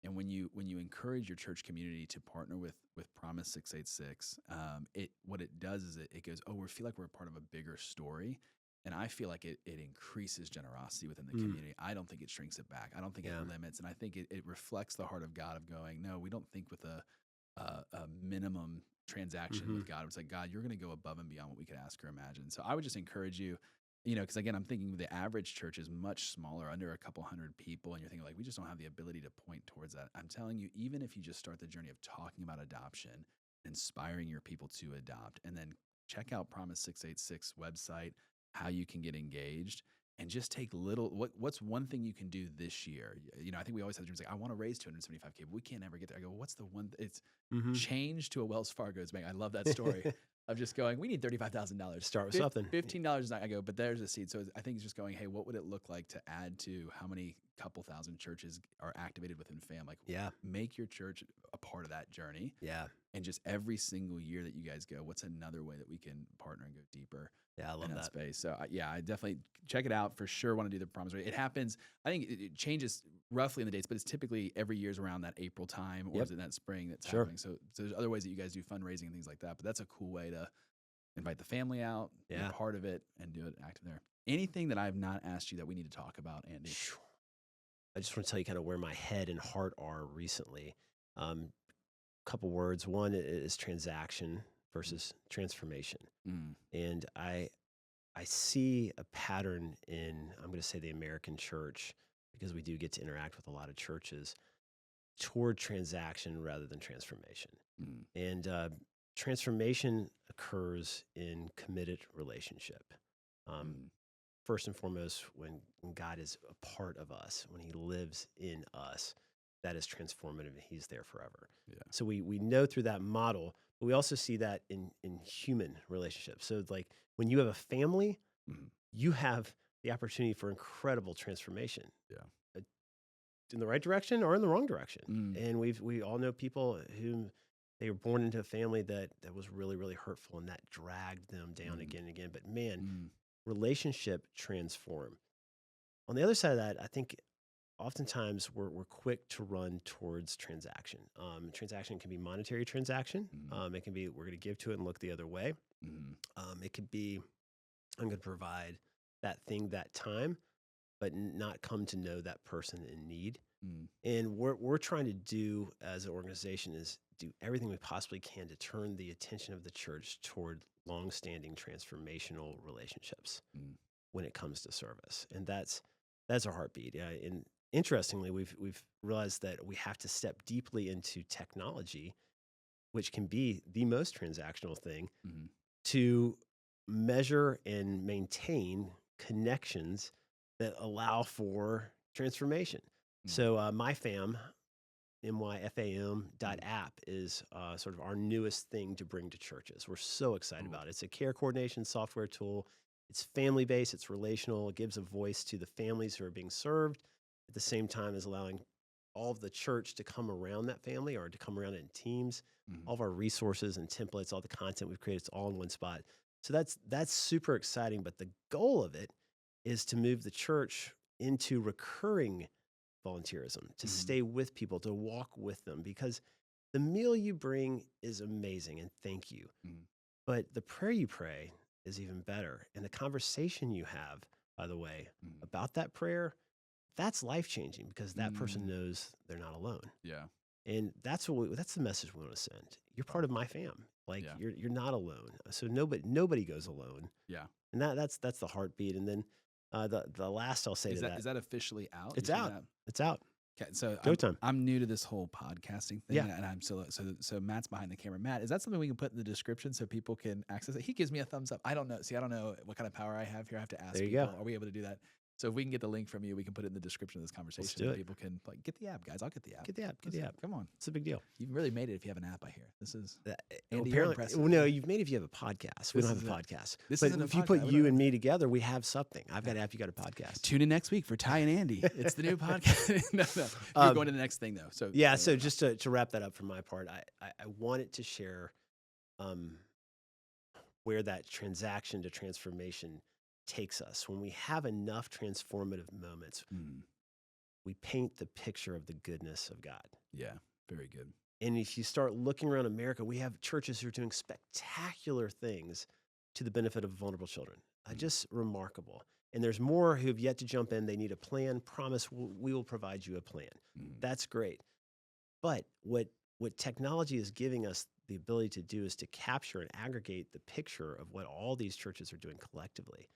And when you encourage your church community to partner with Promise686, what it does is it goes, oh, we feel like we're a part of a bigger story. And I feel like it increases generosity within the community. I don't think it shrinks it back. I don't think Yeah. it limits. And I think it reflects the heart of God of going, no, we don't think with a minimum transaction with God. It's like, God, you're going to go above and beyond what we could ask or imagine. So I would just encourage you, because again, I'm thinking the average church is much smaller, under a couple hundred people. And you're thinking like, we just don't have the ability to point towards that. I'm telling you, even if you just start the journey of talking about adoption, inspiring your people to adopt, and then check out Promise686 website, how you can get engaged, and just take what's one thing you can do this year? I think we always have dreams like, I want to raise 275K, but we can't ever get there. I go, what's the one? It's Mm-hmm. change to a Wells Fargo's bank. I love that story. of just going, we need $35,000. Start with something. $15 is not. I go, but there's a seed. So I think it's just going, hey, what would it look like to add to how many couple thousand churches are activated within FAM? Like, Yeah. make your church a part of that journey. Yeah. And just every single year that you guys go, what's another way that we can partner and go deeper? Yeah, I love in that. space. So yeah, I definitely check it out for sure. Want to do the Promise Rate. It happens. I think it changes roughly in the dates, but it's typically every year's around that April time, or Yep. is it that spring that's Sure. happening? So there's other ways that you guys do fundraising and things like that. But that's a cool way to invite the family out, be Yeah. a part of it, and do it active there. Anything that I've not asked you that we need to talk about, Andy? Phew. I just want to tell you kind of where my head and heart are recently. Couple words. One is transaction versus transformation. Mm, And I see a pattern in, I'm going to say, the American church, because we do get to interact with a lot of churches, toward transaction rather than transformation. mm, And transformation occurs in committed relationship. Um, mm, First and foremost, when God is a part of us, when he lives in us, that is transformative and he's there forever. yeah. So we know through that model, but we also see that in human relationships. So like when you have a family, Mhm. you have the opportunity for incredible transformation. Yeah. In the right direction or in the wrong direction. Mm. And we all know people who they were born into a family that was really, really hurtful, and that dragged them down again and again. But man, Mm. relationship transform. On the other side of that, I think oftentimes we're quick to run towards transaction. Transaction can be monetary transaction. Mhm. It can be we're going to give to it and look the other way. Mhm. It could be I'm going to provide that thing that time, but not come to know that person in need. Mm. And we're trying to do as an organization is do everything we possibly can to turn the attention of the church toward longstanding transformational relationships Mm. when it comes to service. And that's our heartbeat. Yeah, and interestingly, we've realized that we have to step deeply into technology, which can be the most transactional thing, Mhm. to measure and maintain connections that allow for transformation. Mm. So MyFam, Mm. myfam.app is sort of our newest thing to bring to churches. We're so excited Cool. about it. It's a care coordination software tool. It's family-based, it's relational, it gives a voice to the families who are being served at the same time as allowing all of the church to come around that family or to come around it in teams. Mhm. All of our resources and templates, all the content we've created, it's all in one spot. So that's super exciting. But the goal of it is to move the church into recurring volunteerism, to Mhm. stay with people, to walk with them, because the meal you bring is amazing and thank you. Mhm. But the prayer you pray is even better. And the conversation you have, by the way, Mhm. about that prayer, that's life changing because that person Mm. knows they're not alone. Yeah. And that's that's the message we want to send. You're part of my fam. Like Yeah. you're not alone. So nobody goes alone. Yeah. And that's the heartbeat. And then the last I'll say Is to that that, is that officially out? it's You said out. that? It's out. Okay, so Go time. I'm new to this whole podcasting thing, Yeah. and I'm so Matt's behind the camera. Matt, is that something we can put in the description so people can access it? He gives me a thumbs up. I don't know. See, I don't know what kind of power I have here. I have to ask There you people. go. Are we able to do that? So if we can get the link from you, we can put it in the description of this conversation. do and it. people can like get the app, guys. I'll get the app. Get the app. Get the app. Come on, It's a big deal. you've really made it if you have an app. I hear this is Andy, you're Apparently, impressive. well, no, you've made it if you have a podcast. We This don't have a isn't- podcast. this But isn't a if you podcast. put We you don't and me together, we have something. I've got an app. You got a podcast. Tune in next week for Ty and Andy. It's the new podcast. No, you're going to the next thing though. So Yeah. So just to wrap that up from my part, I wanted to share where that transaction to transformation takes us. When we have enough transformative moments, Mm, we paint the picture of the goodness of God. yeah, very good. And if you start looking around America, we have churches who are doing spectacular things to the benefit of vulnerable children. Just remarkable. And there's more who have yet to jump in. They need a plan. Promise we will provide you a plan. Mm, That's great. But what technology is giving us the ability to do is to capture and aggregate the picture of what all these churches are doing collectively.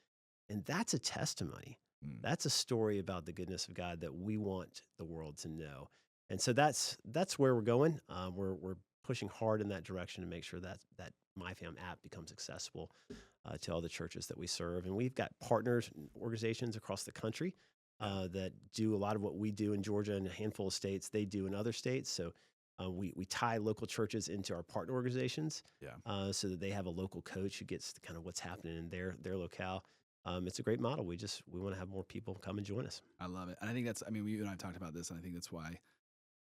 And that's a testimony. mm. That's a story about the goodness of God that we want the world to know. And so that's where we're going. We're pushing hard in that direction to make sure that MyFam app becomes accessible to all the churches that we serve. And we've got partners and organizations across the country that do a lot of what we do in Georgia and a handful of states they do in other states. So We tie local churches into our partner organizations, Yeah. so that they have a local coach who gets to kind of what's happening in their locale. It's a great model. We want to have more people come and join us. I love it. And I think that's, I mean, you and I talked about this, and I think that's why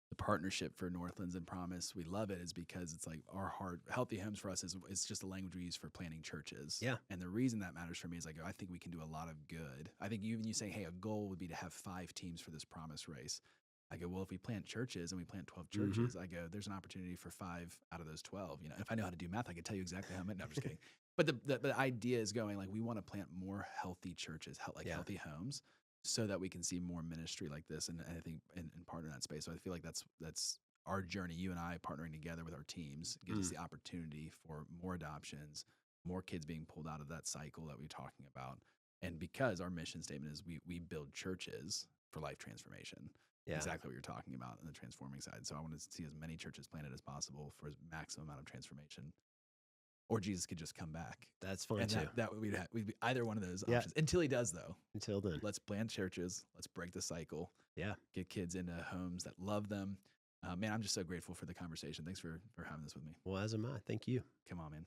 the partnership for Northlands and Promise, we love it, is because it's like our heart, healthy homes for us is it's just a language we use for planning churches. Yeah. And the reason that matters for me is like, I think we can do a lot of good. I think even you saying, hey, a goal would be to have 5 teams for this Promise race. I go, well, if we plant churches and we plant 12 Hmm. churches, I go, there's an opportunity for 5 out of those 12. You know, if I know how to do math, I could tell you exactly how many. No, I'm just kidding. But the idea is going like, we want to plant more healthy churches, like Yeah. healthy homes, so that we can see more ministry like this. And I think and partner in that space. So I feel like that's our journey, you and I partnering together with our teams, gives us Mm. the opportunity for more adoptions, more kids being pulled out of that cycle that we're talking about. And because our mission statement is we build churches for life transformation, Yeah. exactly what you're talking about in the transforming side. So I want to see as many churches planted as possible for as maximum amount of transformation. Or Jesus could just come back. That's fun And too. we'd be either one of those Yeah. options until he does, though. Until then. Let's plant churches. Let's break the cycle. Yeah. Get kids into homes that love them. Man, I'm just so grateful for the conversation. Thanks for having this with me. Well, as am I. Thank you. Come on, man.